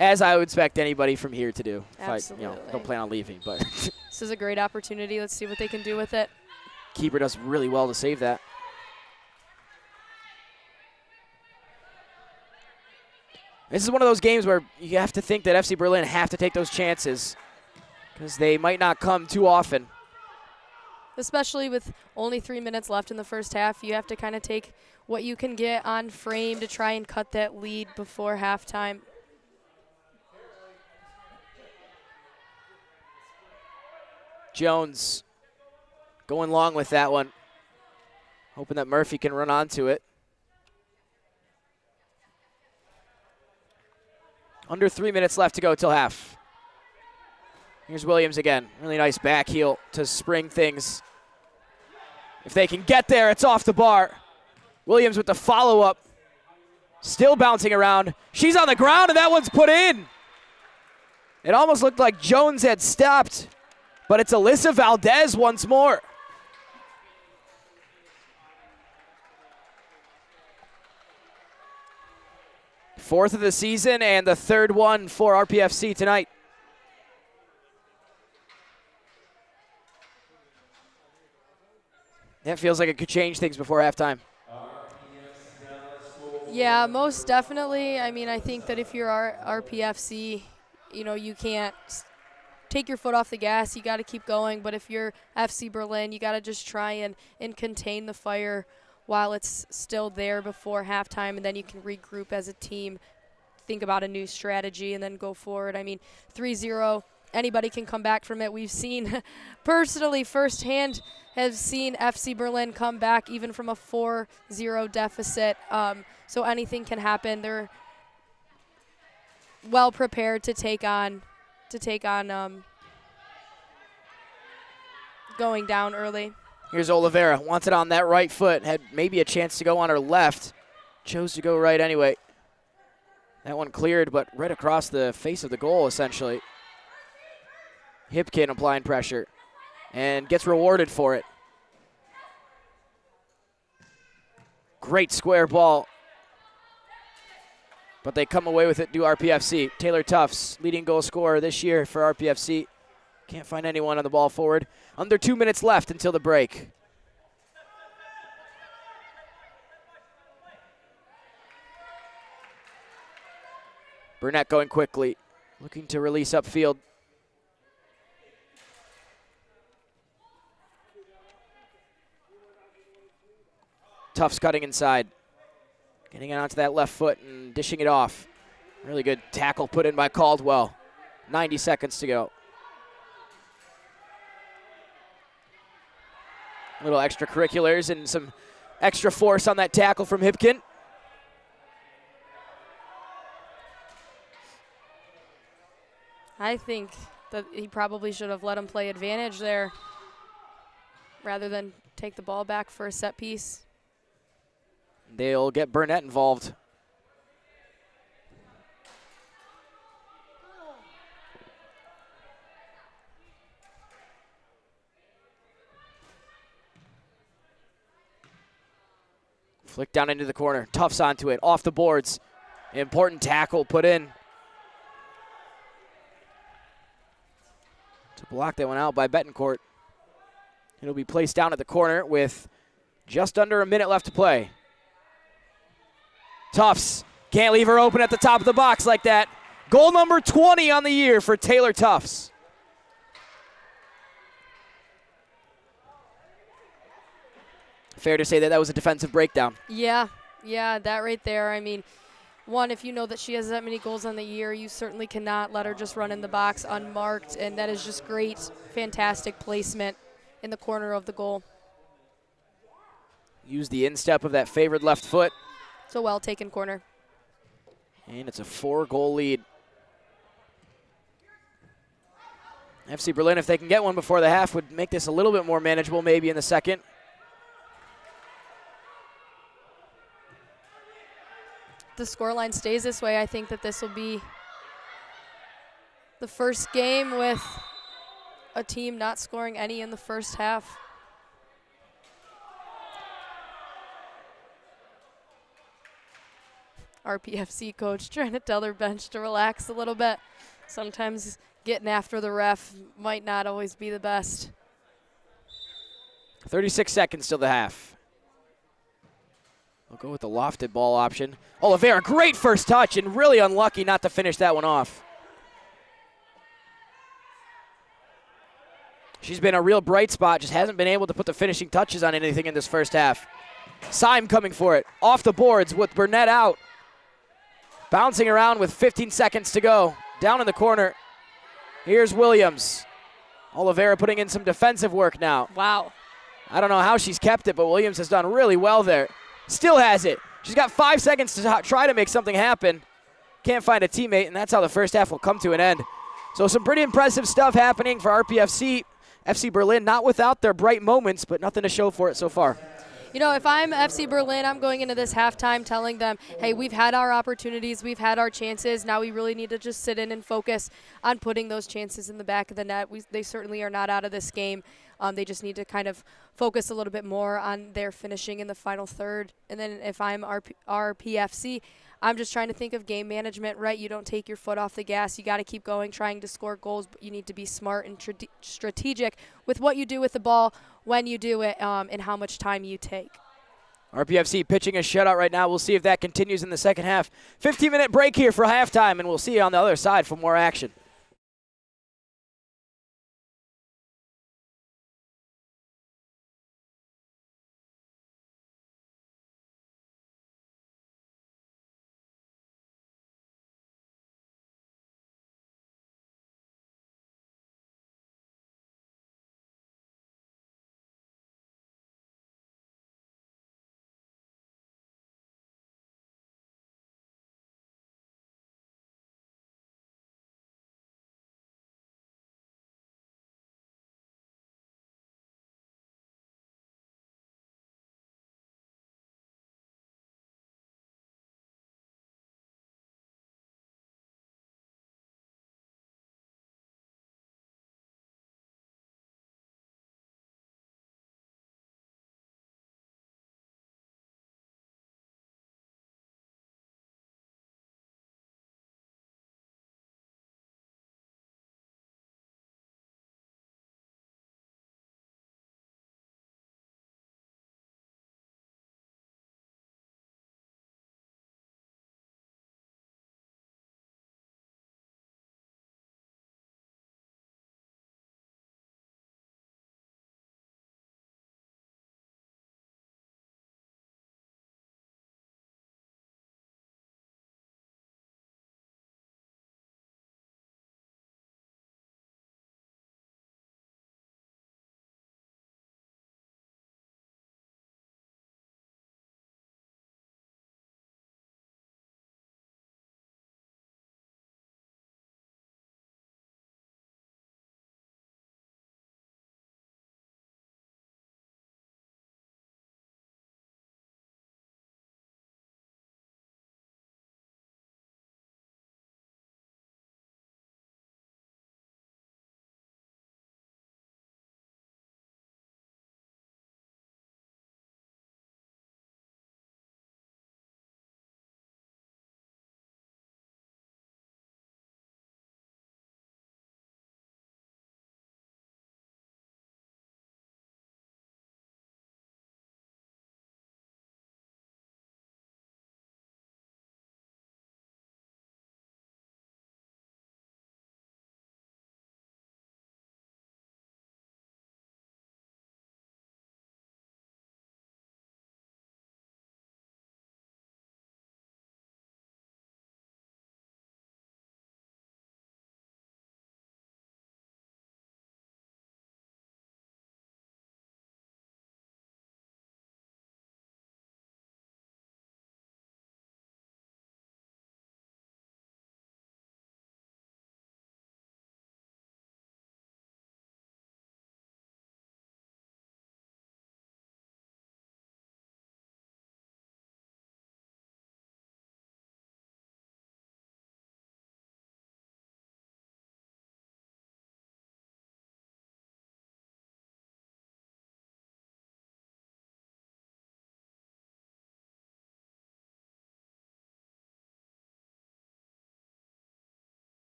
As I would expect anybody from here to do. Absolutely. If I don't plan on leaving, but this is a great opportunity. Let's see what they can do with it. Keeper does really well to save that. This is one of those games where you have to think that FC Berlin have to take those chances because they might not come too often. Especially with only 3 minutes left in the first half, you have to kind of take what you can get on frame to try and cut that lead before halftime. Jones going long with that one, hoping that Murphy can run onto it. Under 3 minutes left to go till half. Here's Williams again. Really nice back heel to spring things. If they can get there, it's off the bar. Williams with the follow-up. Still bouncing around. She's on the ground, and that one's put in. It almost looked like Jones had stopped, but it's Alyssa Valdez once more. Fourth of the season and the third one for RPFC tonight. That feels like it could change things before halftime. Yeah, most definitely. I mean, I think that if you're RPFC, you know, you can't take your foot off the gas. You got to keep going. But if you're FC Berlin, you got to just try and contain the fire while it's still there before halftime, and then you can regroup as a team, think about a new strategy, and then go forward. I mean, 3-0, anybody can come back from it. We've seen personally firsthand have seen FC Berlin come back even from a 4-0 deficit. So anything can happen. They're well prepared to take on going down early. Here's Oliveira, wants it on that right foot, had maybe a chance to go on her left, chose to go right anyway. That one cleared, but right across the face of the goal, essentially. Hipkin applying pressure and gets rewarded for it. Great square ball, but they come away with it, do RPFC. Taylor Tufts, leading goal scorer this year for RPFC. Can't find anyone on the ball forward. Under 2 minutes left until the break. Burnett going quickly, looking to release upfield. Tufts cutting inside. Getting it onto that left foot and dishing it off. Really good tackle put in by Caldwell. 90 seconds to go. Little extracurriculars and some extra force on that tackle from Hipkin. I think that he probably should have let him play advantage there rather than take the ball back for a set piece. They'll get Burnett involved. Flick down into the corner. Tufts onto it. Off the boards. Important tackle put in. To block that one out by Betancourt. It'll be placed down at the corner with just under a minute left to play. Tufts can't leave her open at the top of the box like that. Goal number 20 on the year for Taylor Tufts. Fair to say that that was a defensive breakdown. Yeah, that right there. I mean, one, if you know that she has that many goals on the year, you certainly cannot let her just run in the box unmarked, and that is just great, fantastic placement in the corner of the goal. Use the instep of that favored left foot. It's a well-taken corner. And it's a 4-goal lead. FC Berlin, if they can get one before the half, would make this a little bit more manageable maybe in the second. The scoreline stays this way, I think that this will be the first game with a team not scoring any in the first half. RPFC coach trying to tell their bench to relax a little bit. Sometimes getting after the ref might not always be the best. 36 seconds till the half. We'll go with the lofted ball option. Oliveira, great first touch and really unlucky not to finish that one off. She's been a real bright spot, just hasn't been able to put the finishing touches on anything in this first half. Syme coming for it, off the boards with Burnett out. Bouncing around with 15 seconds to go. Down in the corner, here's Williams. Oliveira putting in some defensive work now. Wow. I don't know how she's kept it, but Williams has done really well there. Still has it. She's got 5 seconds to try to make something happen. Can't find a teammate, and that's how the first half will come to an end. So some pretty impressive stuff happening for RPFC. FC Berlin not without their bright moments, but nothing to show for it so far. You know, if I'm FC Berlin, I'm going into this halftime telling them, hey, we've had our opportunities, we've had our chances. Now we really need to just sit in and focus on putting those chances in the back of the net. They certainly are not out of this game. They just need to kind of focus a little bit more on their finishing in the final third. And then if I'm RPFC, I'm just trying to think of game management, right? You don't take your foot off the gas. You got to keep going, trying to score goals, but you need to be smart and strategic with what you do with the ball, when you do it, and how much time you take. RPFC pitching a shutout right now. We'll see if that continues in the second half. 15-minute break here for halftime, and we'll see you on the other side for more action.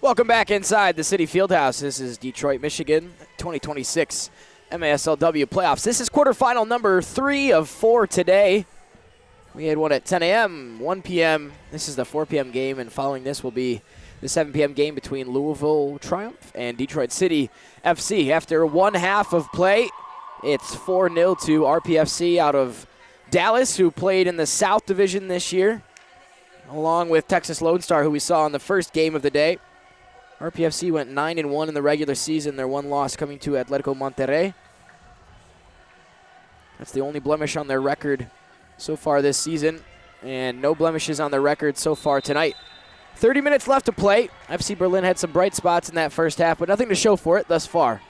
Welcome back inside the City Fieldhouse. This is Detroit, Michigan, 2026 MASLW playoffs. This is quarterfinal number 3 of 4 today. We had one at 10 a.m., 1 p.m. This is the 4 p.m. game, and following this will be the 7 p.m. game between Louisville Triumph and Detroit City FC. After one half of play, it's 4-0 to RPFC out of Dallas, who played in the South Division this year, along with Texas Lone Star, who we saw in the first game of the day. RPFC went 9-1 in the regular season, their one loss coming to Atletico Monterrey. That's the only blemish on their record so far this season, and no blemishes on their record so far tonight. 30 minutes left to play. FC Berlin had some bright spots in that first half, but nothing to show for it thus far.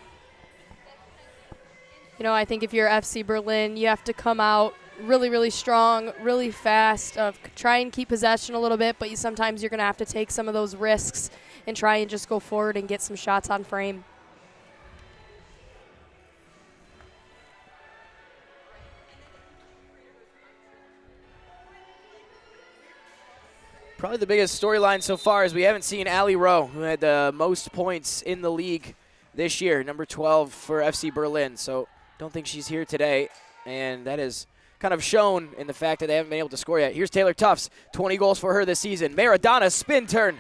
You know, I think if you're FC Berlin, you have to come out really, really strong, really fast, try and keep possession a little bit, but sometimes you're going to have to take some of those risks and try and just go forward and get some shots on frame. Probably the biggest storyline so far is we haven't seen Ali Rowe, who had the most points in the league this year, number 12 for FC Berlin. So don't think she's here today, and that is kind of shown in the fact that they haven't been able to score yet. Here's Taylor Tufts, 20 goals for her this season. Maradona, spin turn.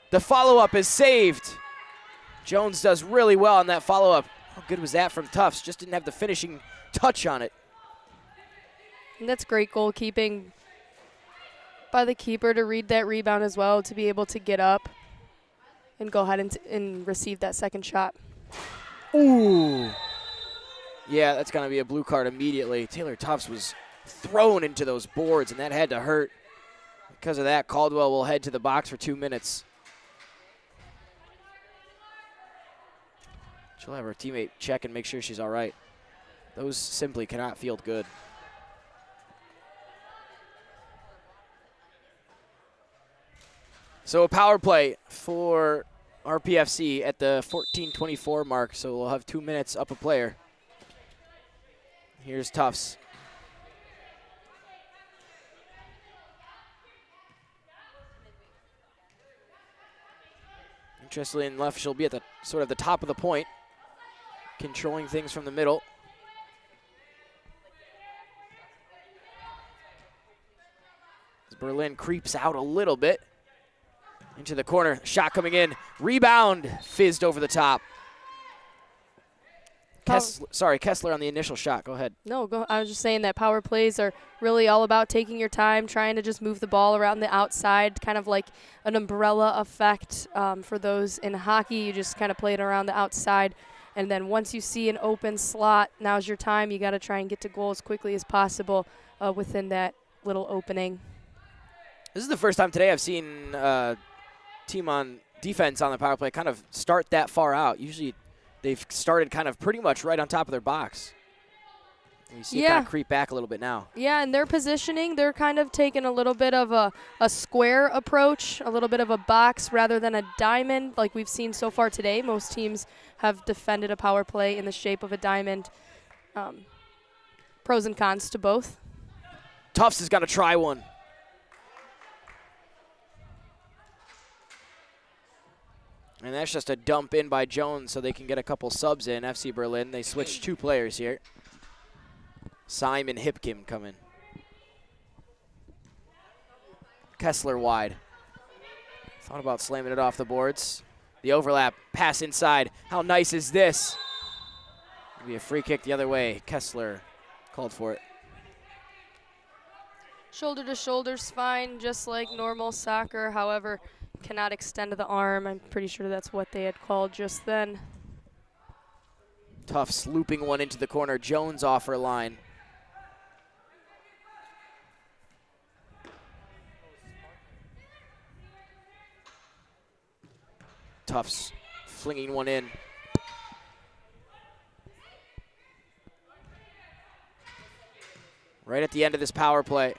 The follow-up is saved. Jones does really well on that follow-up. How good was that from Tufts? Just didn't have the finishing touch on it. And that's great goalkeeping by the keeper to read that rebound as well, to be able to get up and go ahead and receive that second shot. Ooh. Yeah, that's going to be a blue card immediately. Taylor Tufts was thrown into those boards, and that had to hurt. Because of that, Caldwell will head to the box for 2 minutes. She'll have her teammate check and make sure she's all right. Those simply cannot feel good. So a power play for RPFC at the 14:24 mark, so we'll have 2 minutes up a player. Here's Tufts. Interestingly enough, she'll be at the sort of the top of the point, controlling things from the middle. As Berlin creeps out a little bit into the corner, shot coming in, rebound fizzed over the top. Kessler on the initial shot. Go ahead. No, I was just saying that power plays are really all about taking your time, trying to just move the ball around the outside, kind of like an umbrella effect for those in hockey. You just kind of play it around the outside, and then once you see an open slot, now's your time. You got to try and get to goal as quickly as possible within that little opening. This is the first time today I've seen team on defense on the power play kind of start that far out. Usually they've started kind of pretty much right on top of their box. You see it kind of creep back a little bit now. Yeah, and their positioning, they're kind of taking a little bit of a square approach, a little bit of a box rather than a diamond like we've seen so far today. Most teams have defended a power play in the shape of a diamond. Pros and cons to both. Tufts is going to try one. And that's just a dump in by Jones so they can get a couple subs in. FC Berlin, they switched 2 players here. Simon Hipkim coming. Kessler wide. Thought about slamming it off the boards. The overlap, pass inside. How nice is this? Maybe a free kick the other way. Kessler called for it. Shoulder to shoulder's fine, just like normal soccer. However, cannot extend the arm. I'm pretty sure that's what they had called just then. Tufts looping one into the corner. Jones off her line. Tufts flinging one in. Right at the end of this power play.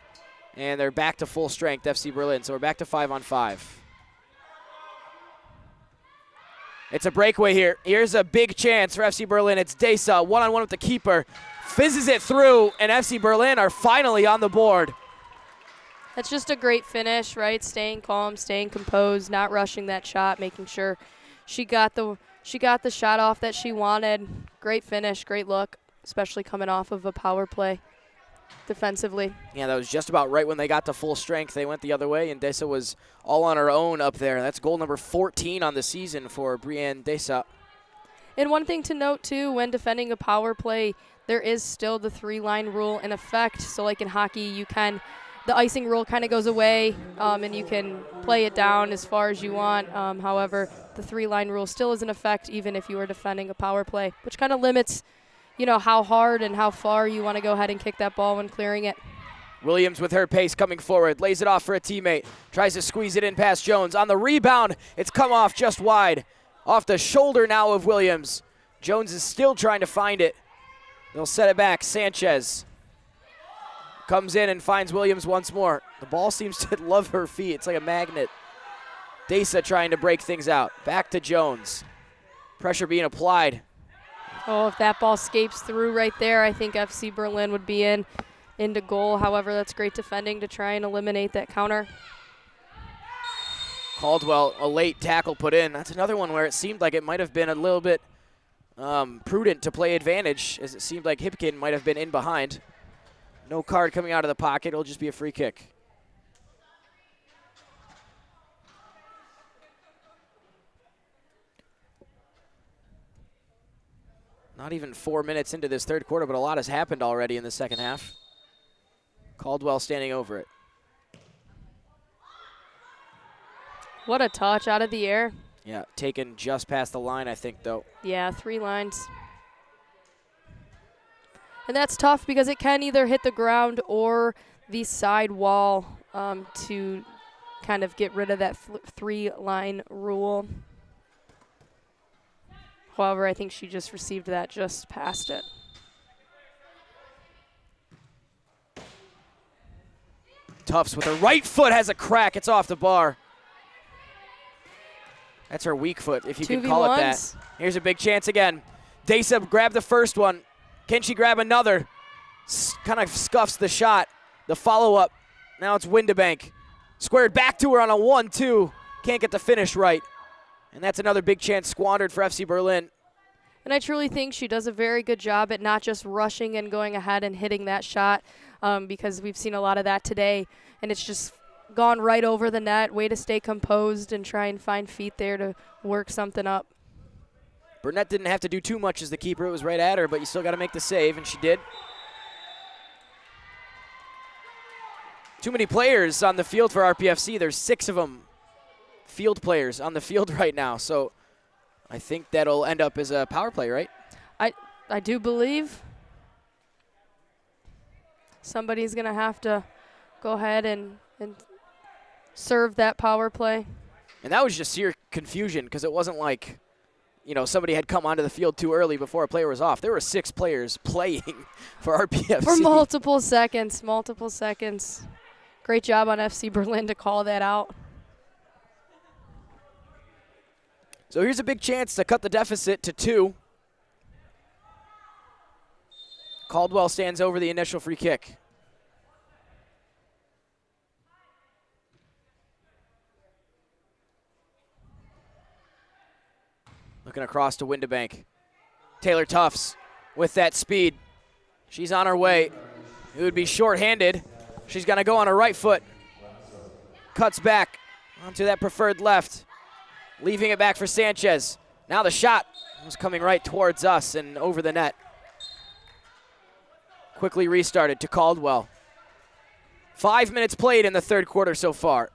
And they're back to full strength, FC Berlin. So we're back to 5-on-5. It's a breakaway here. Here's a big chance for FC Berlin. It's Desa, one-on-one with the keeper. Fizzes it through, and FC Berlin are finally on the board. That's just a great finish, right? Staying calm, staying composed, not rushing that shot, making sure she got the shot off that she wanted. Great finish, great look, especially coming off of a power play defensively. Yeah, that was just about right when they got to full strength. They went the other way, and Desa was all on her own up there. That's goal number 14 on the season for Brienne Desa. And one thing to note, too, when defending a power play, there is still the 3-line rule in effect. So like in hockey, the icing rule kind of goes away, and you can play it down as far as you want. However, the 3-line rule still is in effect even if you are defending a power play, which kind of limits, how hard and how far you want to go ahead and kick that ball when clearing it. Williams with her pace coming forward, lays it off for a teammate, tries to squeeze it in past Jones. On the rebound, it's come off just wide. Off the shoulder now of Williams. Jones is still trying to find it. They'll set it back. Sanchez comes in and finds Williams once more. The ball seems to love her feet. It's like a magnet. Desa trying to break things out. Back to Jones. Pressure being applied. Oh, if that ball escapes through right there, I think FC Berlin would be into goal. However, that's great defending to try and eliminate that counter. Caldwell, a late tackle put in. That's another one where it seemed like it might have been a little bit prudent to play advantage, as it seemed like Hipkin might have been in behind. No card coming out of the pocket. It'll just be a free kick. Not even 4 minutes into this third quarter, but a lot has happened already in the second half. Caldwell standing over it. What a touch out of the air. Yeah, taken just past the line, I think, though. Yeah, 3 lines. And that's tough because it can either hit the ground or the side wall to kind of get rid of that 3-line rule. However, I think she just received that just past it. Tufts with her right foot has a crack. It's off the bar. That's her weak foot, if you can call it that. Here's a big chance again. Desa grabbed the first one. Can she grab another? Kind of scuffs the shot. The follow-up. Now it's Windebank. Squared back to her on a 1-2. Can't get the finish right. And that's another big chance squandered for FC Berlin. And I truly think she does a very good job at not just rushing and going ahead and hitting that shot, because we've seen a lot of that today. And it's just gone right over the net. Way to stay composed and try and find feet there to work something up. Burnett didn't have to do too much as the keeper. It was right at her, but you still got to make the save, and she did. Too many players on the field for RPFC. There's 6 of them, field players on the field right now. So I think that'll end up as a power play, right? I do believe somebody's going to have to go ahead and serve that power play. And that was just sheer confusion because it wasn't like, somebody had come onto the field too early before a player was off. There were 6 players playing for RPFC. For multiple seconds. Great job on FC Berlin to call that out. So here's a big chance to cut the deficit to 2. Caldwell stands over the initial free kick. Looking across to Windebank. Taylor Tufts with that speed. She's on her way. It would be shorthanded. She's going to go on her right foot. Cuts back onto that preferred left. Leaving it back for Sanchez. Now the shot was coming right towards us and over the net. Quickly restarted to Caldwell. 5 minutes played in the third quarter so far.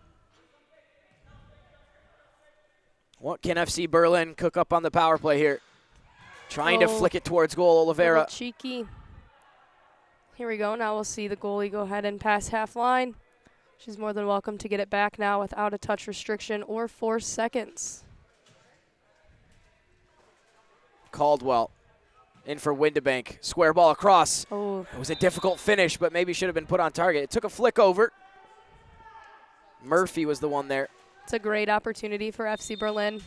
What can FC Berlin cook up on the power play here? Trying to flick it towards goal, Oliveira. Cheeky. Here we go. Now we'll see the goalie go ahead and pass half line. She's more than welcome to get it back now without a touch restriction or 4 seconds. Caldwell in for Windebank. Square ball across. Oh. It was a difficult finish, but maybe should have been put on target. It took a flick over. Murphy was the one there. It's a great opportunity for FC Berlin.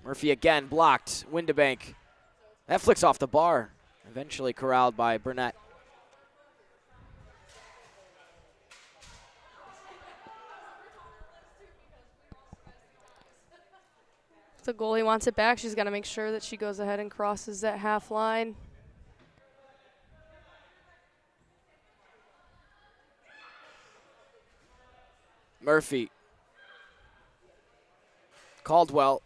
Murphy again blocked. Windebank. That flicks off the bar. Eventually corralled by Burnett. If the goalie wants it back, she's got to make sure that she goes ahead and crosses that half line. Murphy. Caldwell.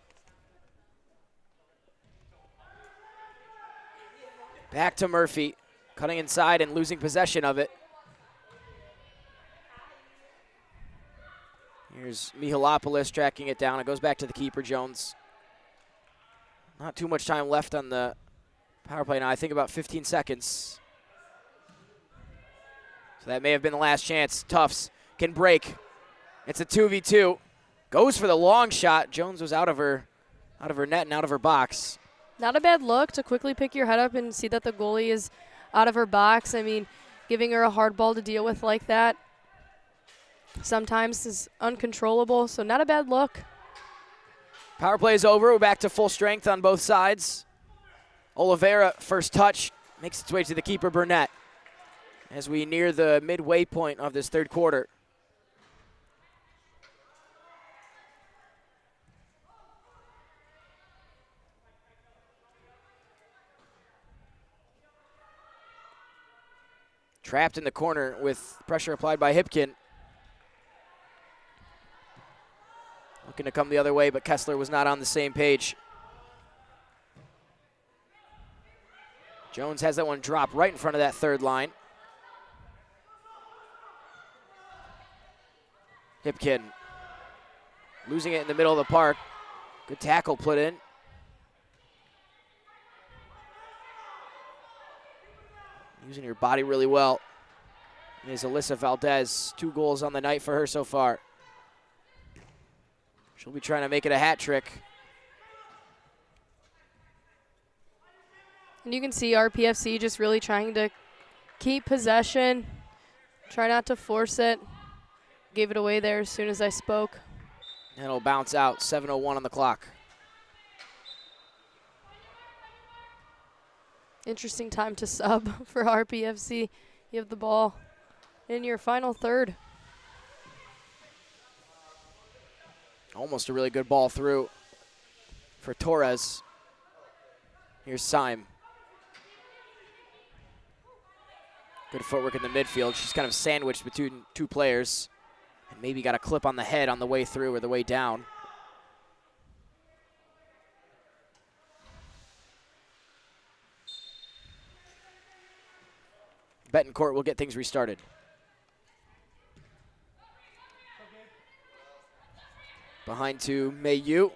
Back to Murphy, cutting inside and losing possession of it. Here's Mihalopoulos tracking it down. It goes back to the keeper, Jones. Not too much time left on the power play now. I think about 15 seconds. So that may have been the last chance. Tufts can break. It's a 2v2. Goes for the long shot. Jones was out of her net and out of her box. Not a bad look to quickly pick your head up and see that the goalie is out of her box. I mean, giving her a hard ball to deal with like that sometimes is uncontrollable, so not a bad look. Power play is over. We're back to full strength on both sides. Oliveira, first touch, makes its way to the keeper, Burnett, as we near the midway point of this third quarter. Trapped in the corner with pressure applied by Hipkin. Looking to come the other way, but Kessler was not on the same page. Jones has that one drop right in front of that third line. Hipkin losing it in the middle of the park. Good tackle put in. Using her body really well is Alyssa Valdez. 2 goals on the night for her so far. She'll be trying to make it a hat trick. And you can see RPFC just really trying to keep possession, try not to force it. Gave it away there as soon as I spoke. And it'll bounce out, 7:01 on the clock. Interesting time to sub for RPFC. You have the ball in your final third. Almost a really good ball through for Torres. Here's Syme. Good footwork in the midfield. She's kind of sandwiched between 2 players. And maybe got a clip on the head on the way through or the way down. Betancourt will get things restarted. Behind to Mayu.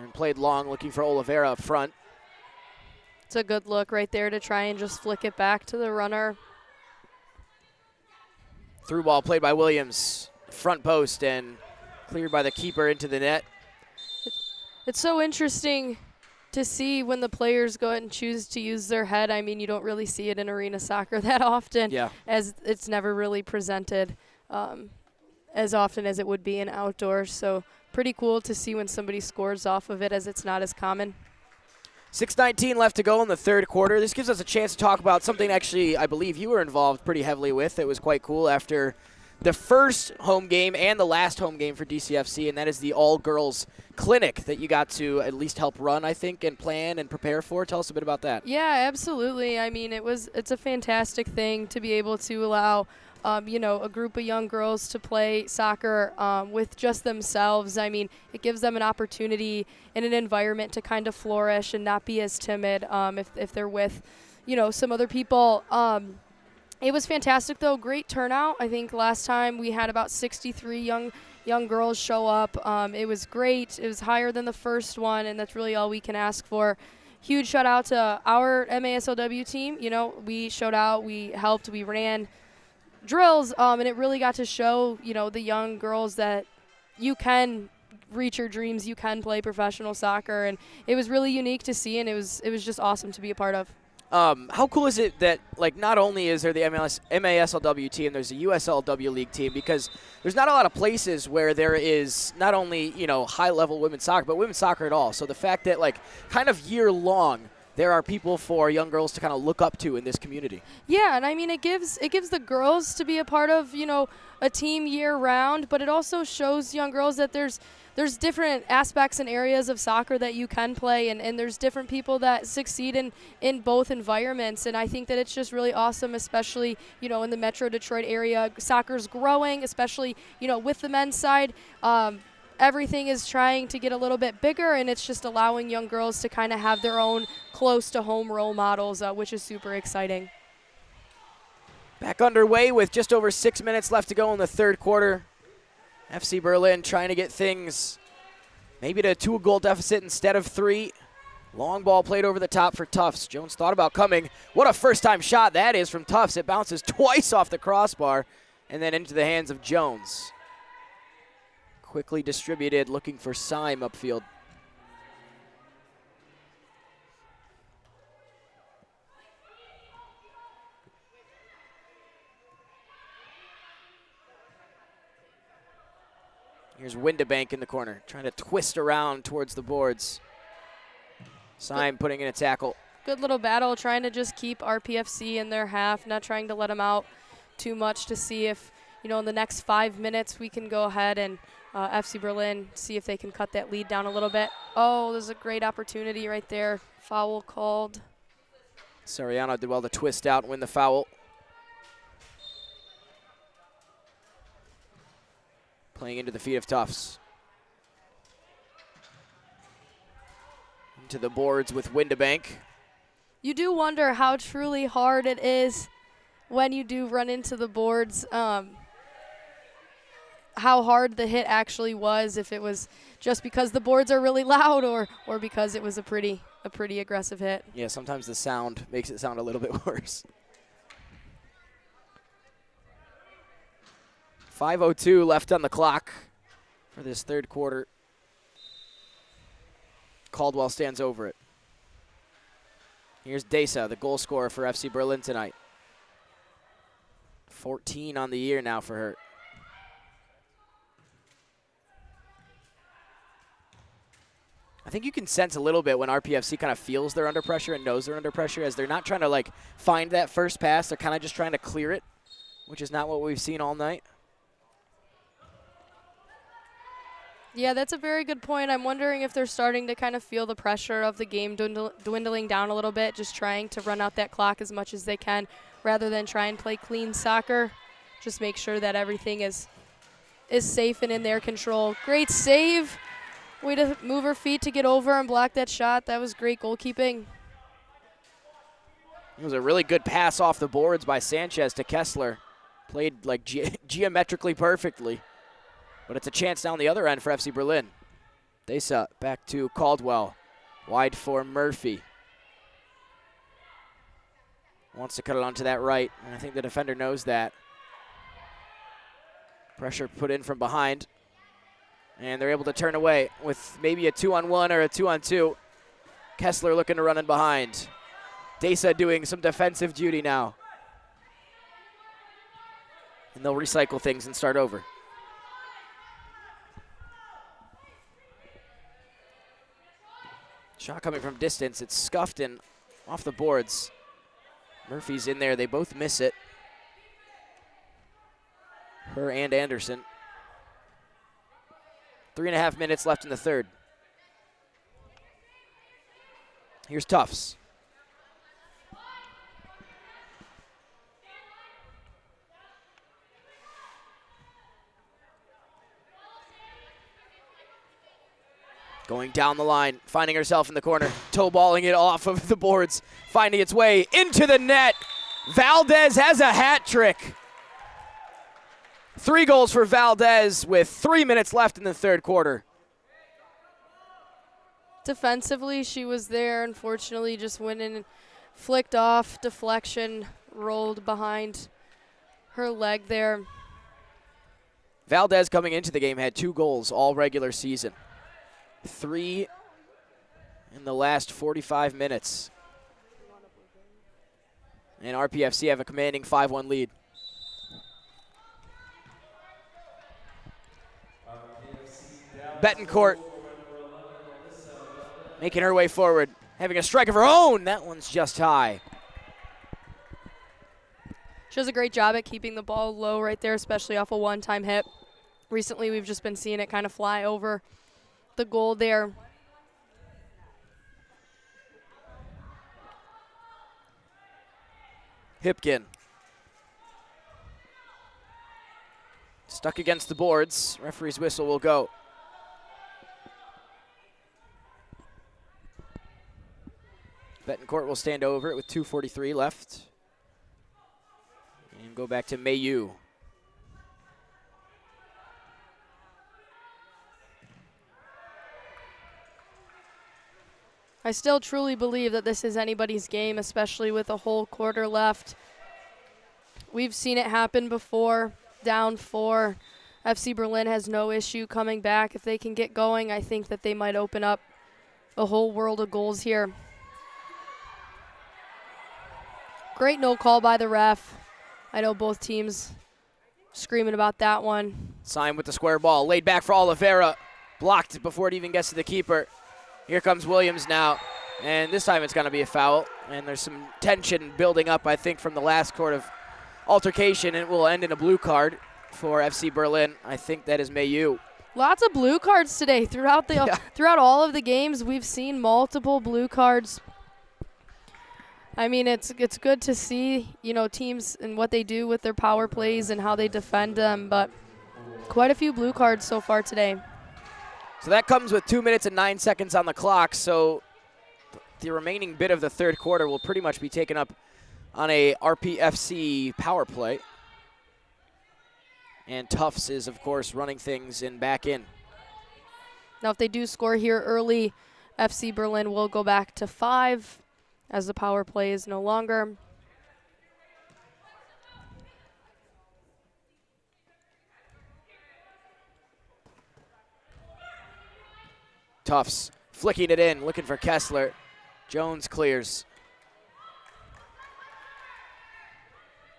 And played long, looking for Oliveira up front. It's a good look right there to try and just flick it back to the runner. Through ball played by Williams. Front post and cleared by the keeper into the net. It's so interesting to see when the players go ahead and choose to use their head. I mean, you don't really see it in arena soccer that often, as it's never really presented as often as it would be in outdoors. So pretty cool to see when somebody scores off of it, as it's not as common. 6:19 left to go in the third quarter. This gives us a chance to talk about something actually I believe you were involved pretty heavily with. It was quite cool after the first home game and the last home game for DCFC, and that is the all-girls clinic that you got to at least help run, I think, and plan and prepare for. Tell us a bit about that. Yeah, absolutely. I mean, it's a fantastic thing to be able to allow a group of young girls to play soccer with just themselves. I mean, it gives them an opportunity in an environment to kind of flourish and not be as timid if they're with, some other people. It was fantastic, though. Great turnout. I think last time we had about 63 young girls show up. It was great. It was higher than the first one, and that's really all we can ask for. Huge shout out to our MASLW team. We showed out, we helped, we ran drills, and it really got to show, the young girls that you can reach your dreams, you can play professional soccer, and it was really unique to see, and it was just awesome to be a part of. How cool is it that, not only is there the MASLW team, there's a USLW League team, because there's not a lot of places where there is not only, high-level women's soccer, but women's soccer at all. So the fact that, kind of year-long, there are people for young girls to kind of look up to in this community. Yeah, and I mean it gives the girls to be a part of, you know, a team year round, but it also shows young girls that there's different aspects and areas of soccer that you can play, and there's different people that succeed in both environments. And I think that it's just really awesome, especially, you know, in the Metro Detroit area. Soccer's growing, especially, you know, with the men's side. Everything is trying to get a little bit bigger, and it's just allowing young girls to kind of have their own close-to-home role models, which is super exciting. Back underway with just over 6 minutes left to go in the third quarter. FC Berlin trying to get things maybe to a 2-goal deficit instead of 3. Long ball played over the top for Tufts. Jones thought about coming. What a first-time shot that is from Tufts. It bounces twice off the crossbar and then into the hands of Jones. Quickly distributed, looking for Syme upfield. Here's Windebank in the corner, trying to twist around towards the boards. Syme putting in a tackle. Good little battle, trying to just keep RPFC in their half, not trying to let them out too much to see if, you know, in the next 5 minutes we can go ahead and FC Berlin see if they can cut that lead down a little bit. Oh, there's a great opportunity right there. Foul called. Soriano did well to twist out and win the foul. Playing into the feet of Tufts. Into the boards with Windebank. You do wonder how truly hard it is when you do run into the boards, how hard the hit actually was, if it was just because the boards are really loud or because it was a pretty aggressive hit. Yeah, sometimes the sound makes it sound a little bit worse. 5:02 left on the clock for this third quarter. Caldwell stands over it. Here's Desa, the goal scorer for FC Berlin tonight. 14 on the year now for her. I think you can sense a little bit when RPFC kind of feels they're under pressure and knows they're under pressure, as they're not trying to like find that first pass. They're kind of just trying to clear it, which is not what we've seen all night. Yeah, that's a very good point. I'm wondering if they're starting to kind of feel the pressure of the game dwindling down a little bit, just trying to run out that clock as much as they can rather than try and play clean soccer. Just make sure that everything is safe and in their control. Great save. Way to move her feet to get over and block that shot. That was great goalkeeping. It was a really good pass off the boards by Sanchez to Kessler. Played like geometrically perfectly. But it's a chance down the other end for FC Berlin. Desa back to Caldwell. Wide for Murphy. Wants to cut it onto that right, and I think the defender knows that. Pressure put in from behind. And they're able to turn away with maybe a 2-on-1 or a 2-on-2. Kessler looking to run in behind. Desa doing some defensive duty now. And they'll recycle things and start over. Shot coming from distance. It's scuffed and off the boards. Murphy's in there. They both miss it. Her and Anderson. 3.5 minutes left in the third. Here's Tufts. Going down the line, finding herself in the corner, toe-balling it off of the boards, finding its way into the net. Valdez has a hat trick. 3 goals for Valdez with 3 minutes left in the third quarter. Defensively, she was there. Unfortunately, just went in and flicked off, deflection, rolled behind her leg there. Valdez coming into the game had 2 goals all regular season. 3 in the last 45 minutes. And RPFC have a commanding 5-1 lead. Betancourt making her way forward. having a strike of her own. That one's just high. She does a great job at keeping the ball low right there, especially off a one-time hit. Recently, we've just been seeing it kind of fly over the goal there. Hipkin. Stuck against the boards. Referee's whistle will go. Betancourt will stand over it with 2:43 left. And go back to Mayu. I still truly believe that this is anybody's game, especially with a whole quarter left. We've seen it happen before, down 4. FC Berlin has no issue coming back. If they can get going, I think that they might open up a whole world of goals here. Great no call by the ref. I know both teams screaming about that one. Sign with the square ball. Laid back for Oliveira. Blocked before it even gets to the keeper. Here comes Williams now. And this time it's going to be a foul. And there's some tension building up, I think, from the last court of altercation. And it will end in a blue card for FC Berlin. I think that is Mayu. Lots of blue cards today. Throughout all of the games, we've seen multiple blue cards. I mean, it's good to see, you know, teams and what they do with their power plays and how they defend them, but quite a few blue cards so far today. So that comes with 2 minutes and 9 seconds on the clock, so the remaining bit of the third quarter will pretty much be taken up on a RPFC power play. And Tufts is, of course, running things in back in. Now, if they do score here early, FC Berlin will go back to 5 as the power play is no longer. Tufts flicking it in, looking for Kessler. Jones clears.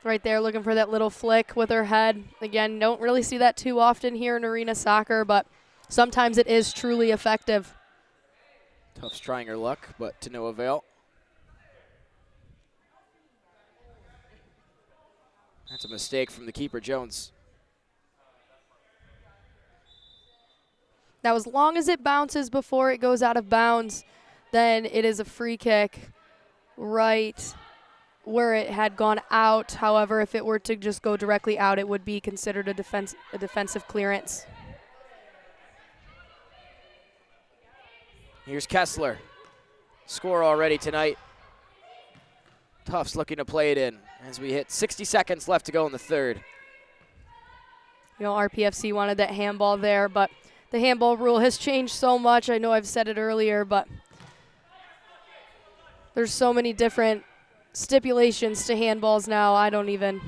Right there, looking for that little flick with her head. Again, don't really see that too often here in arena soccer, but sometimes it is truly effective. Tufts trying her luck, but to no avail. That's a mistake from the keeper, Jones. Now, as long as it bounces before it goes out of bounds, then it is a free kick right where it had gone out. However, if it were to just go directly out, it would be considered a defensive clearance. Here's Kessler. Score already tonight. Tufts looking to play it in as we hit 60 seconds left to go in the third. You know, RPFC wanted that handball there, but the handball rule has changed so much. I know I've said it earlier, but there's so many different stipulations to handballs now. I don't even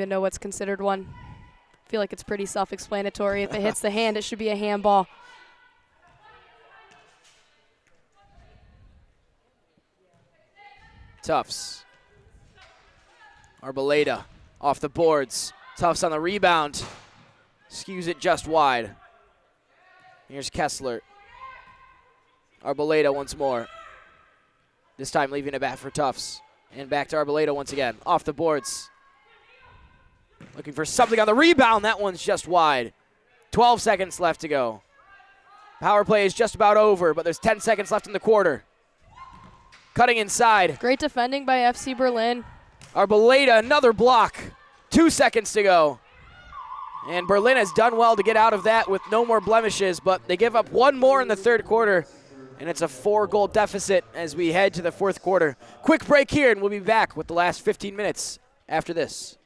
know what's considered one. I feel like it's pretty self-explanatory. If it hits the hand, it should be a handball. Tufts. Arboleda off the boards. Tufts on the rebound. Skews it just wide. Here's Kessler. Arboleda once more. This time leaving it back for Tufts. And back to Arboleda once again. Off the boards. Looking for something on the rebound. That one's just wide. 12 seconds left to go. Power play is just about over, but there's 10 seconds left in the quarter. Cutting inside. Great defending by FC Berlin. Arboleda, another block. 2 seconds to go. And Berlin has done well to get out of that with no more blemishes, but they give up one more in the third quarter, and it's a 4-goal deficit as we head to the fourth quarter. Quick break here, and we'll be back with the last 15 minutes after this.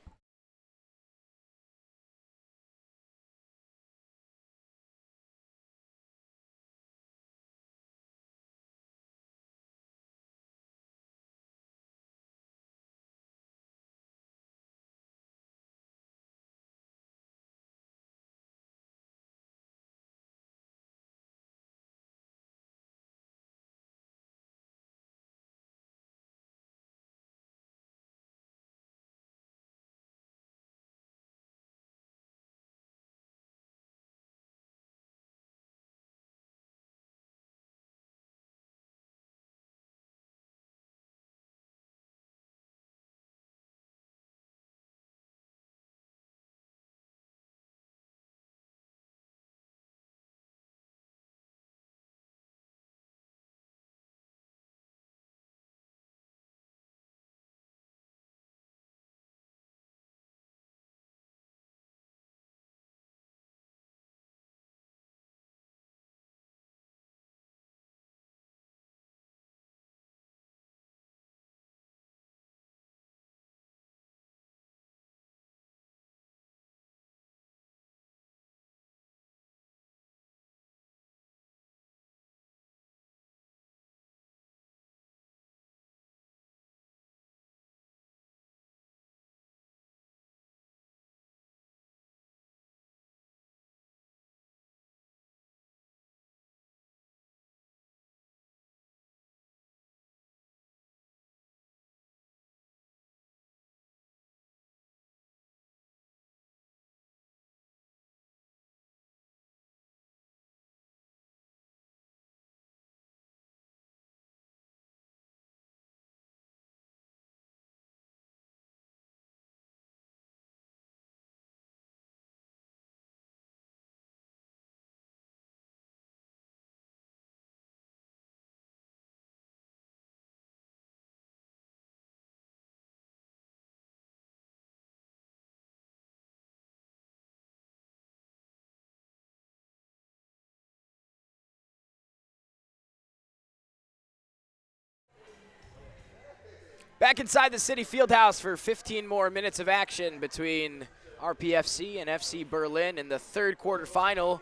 Back inside the City Fieldhouse for 15 more minutes of action between RPFC and FC Berlin in the third quarterfinal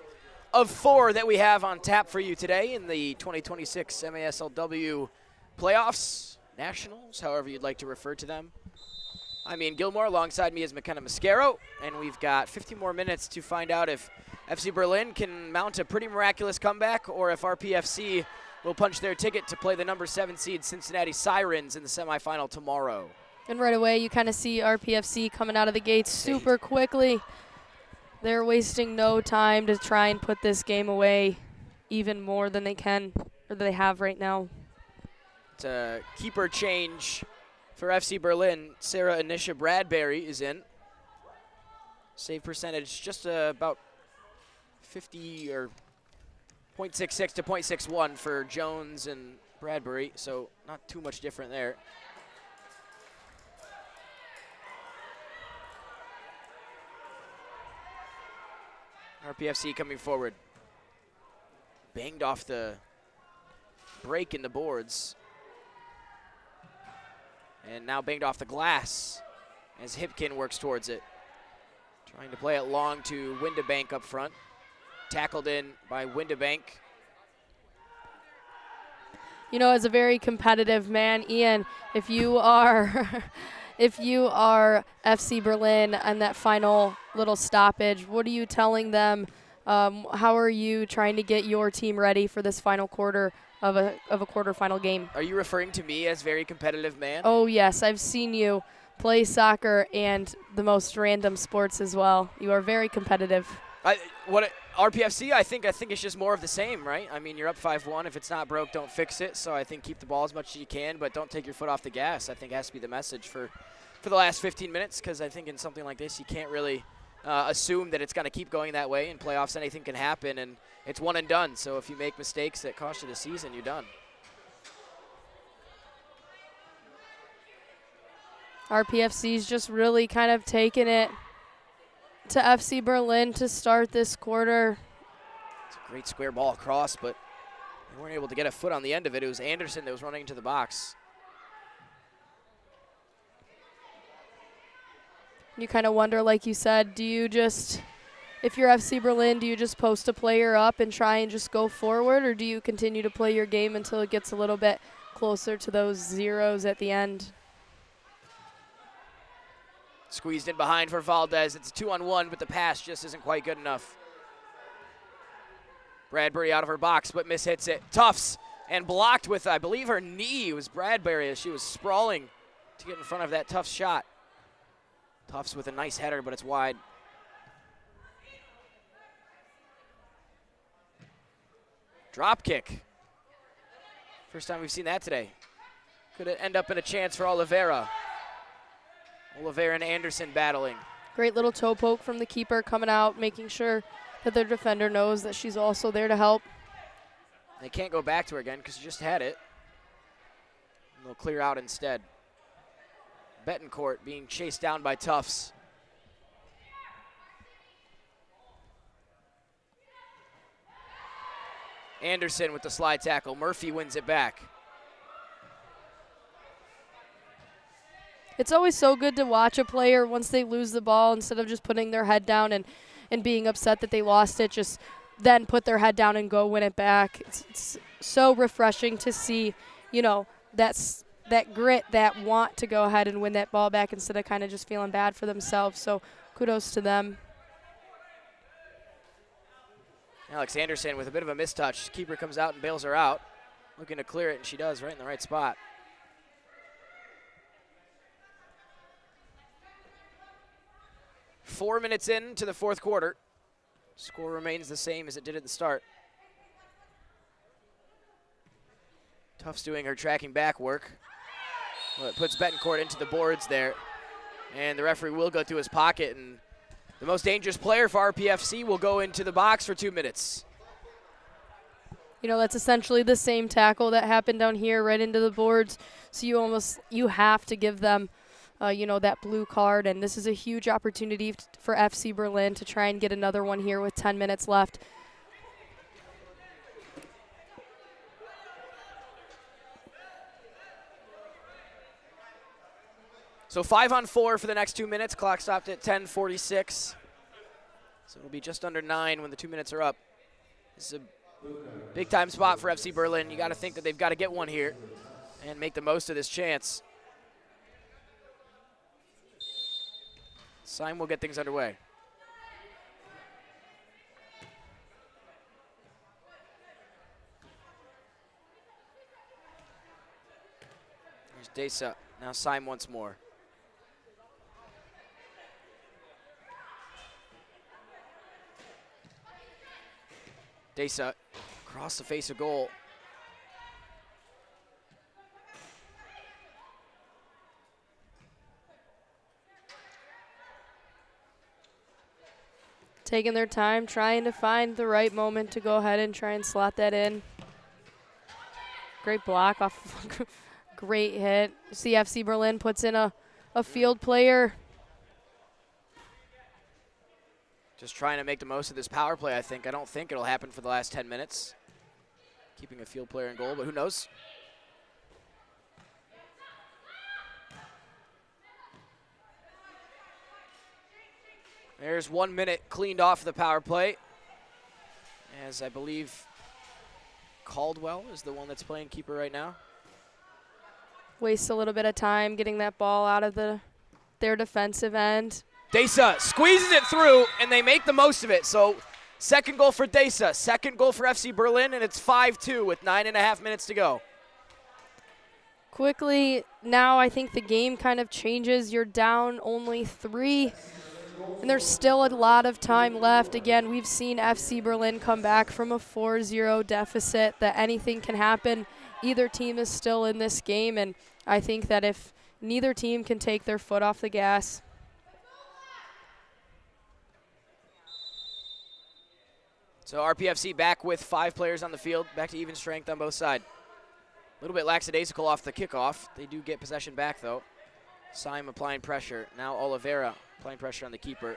of 4 that we have on tap for you today in the 2026 MASLW playoffs, nationals, however you'd like to refer to them. I'm Ian Gilmore. Alongside me is McKenna Mascaro, and we've got 50 more minutes to find out if FC Berlin can mount a pretty miraculous comeback or if RPFC will punch their ticket to play the number 7 seed Cincinnati Sirens in the semifinal tomorrow. And right away, you kind of see RPFC coming out of the gates super quickly. They're wasting no time to try and put this game away even more than they can or they have right now. It's a keeper change for FC Berlin. Sarah Anisha Bradbury is in. Save percentage just about 50 or 0.66 to 0.61 for Jones and Bradbury, so not too much different there. RPFC coming forward. Banged off the break in the boards. And now banged off the glass as Hipkin works towards it. Trying to play it long to Windebank up front. Tackled in by Windebank. You know, as a very competitive man, Ian, if you are if you are FC Berlin and that final little stoppage, what are you telling them? How are you trying to get your team ready for this final quarter of a quarterfinal game? Are you referring to me as very competitive man? Oh yes, I've seen you play soccer and the most random sports as well. You are very competitive. RPFC, I think it's just more of the same, right? I mean, you're up 5-1. If it's not broke, don't fix it. So I think keep the ball as much as you can, but don't take your foot off the gas. I think has to be the message for the last 15 minutes, because I think in something like this, you can't really assume that it's going to keep going that way. In playoffs, anything can happen, and it's one and done. So if you make mistakes that cost you the season, you're done. RPFC's just really kind of taking it to FC Berlin to start this quarter. It's a great square ball across, but they weren't able to get a foot on the end of it. It was Anderson that was running into the box. You kind of wonder, like you said, do you just, if you're FC Berlin, do you just post a player up and try and just go forward, or do you continue to play your game until it gets a little bit closer to those zeros at the end? Squeezed in behind for Valdez. It's a 2-on-1, but the pass just isn't quite good enough. Bradbury out of her box, but mishits it. Tufts, and blocked with, I believe, her knee. It was Bradbury as she was sprawling to get in front of that Tufts shot. Tufts with a nice header, but it's wide. Drop kick. First time we've seen that today. Could it end up in a chance for Oliveira? Oliveira and Anderson battling. Great little toe poke from the keeper coming out, making sure that their defender knows that she's also there to help. They can't go back to her again because she just had it. And they'll clear out instead. Betancourt being chased down by Tufts. Anderson with the slide tackle. Murphy wins it back. It's always so good to watch a player once they lose the ball, instead of just putting their head down and being upset that they lost it, just then put their head down and go win it back. It's so refreshing to see, you know, that grit, that want to go ahead and win that ball back instead of kind of just feeling bad for themselves. So kudos to them. Alex Anderson with a bit of a mistouch. Keeper comes out and bails her out. Looking to clear it, and she does right in the right spot. Four minutes into the fourth quarter. Score remains the same as it did at the start. Tufts doing her tracking back work. Well, it puts Betancourt into the boards there. And the referee will go to his pocket, and the most dangerous player for RPFC will go into the box for 2 minutes. You know, that's essentially the same tackle that happened down here right into the boards. So you have to give them you know, that blue card, and this is a huge opportunity for FC Berlin to try and get another one here with 10 minutes left. So 5-on-4 for the next 2 minutes. Clock stopped at 10:46. So it'll be just under 9 when the 2 minutes are up. This is a big-time spot for FC Berlin. You got to think that they've got to get one here and make the most of this chance. Syme will get things underway. Here's Desa. Now Syme once more. Desa across the face of goal. Taking their time, trying to find the right moment to go ahead and try and slot that in. Great block off, great hit. CFC Berlin puts in a field player. Just trying to make the most of this power play, I think. I don't think it'll happen for the last 10 minutes. Keeping a field player in goal, but who knows? There's 1 minute cleaned off the power play, as I believe Caldwell is the one that's playing keeper right now. Waste a little bit of time getting that ball out of their defensive end. Desa squeezes it through, and they make the most of it. So second goal for Desa, second goal for FC Berlin, and it's 5-2 with 9.5 minutes to go. Quickly, now I think the game kind of changes. You're down only 3, and there's still a lot of time left. Again, we've seen FC Berlin come back from a 4-0 deficit, that anything can happen. Either team is still in this game, and I think that if neither team can take their foot off the gas. So RPFC back with 5 players on the field, back to even strength on both sides. A little bit lackadaisical off the kickoff. They do get possession back, though. Syme applying pressure. Now Oliveira applying pressure on the keeper.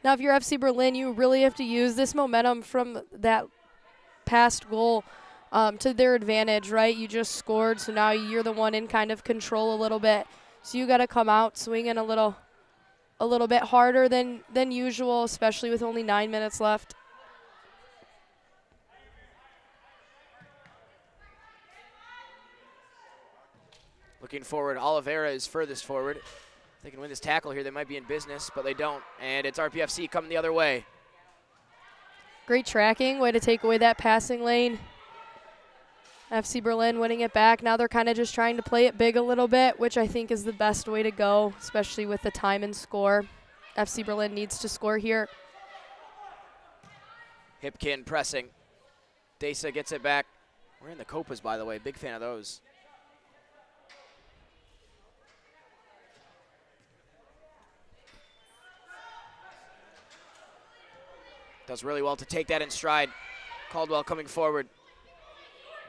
Now, if you're FC Berlin, you really have to use this momentum from that past goal to their advantage, right? You just scored, so now you're the one in kind of control a little bit. So you got to come out swinging a little bit harder than usual, especially with only 9 minutes left. Looking forward, Oliveira is furthest forward. If they can win this tackle here, they might be in business, but they don't. And it's RPFC coming the other way. Great tracking, way to take away that passing lane. FC Berlin winning it back. Now they're kind of just trying to play it big a little bit, which I think is the best way to go, especially with the time and score. FC Berlin needs to score here. Hipkin pressing. Desa gets it back. We're in the Copas, by the way. Big fan of those. Does really well to take that in stride. Caldwell coming forward.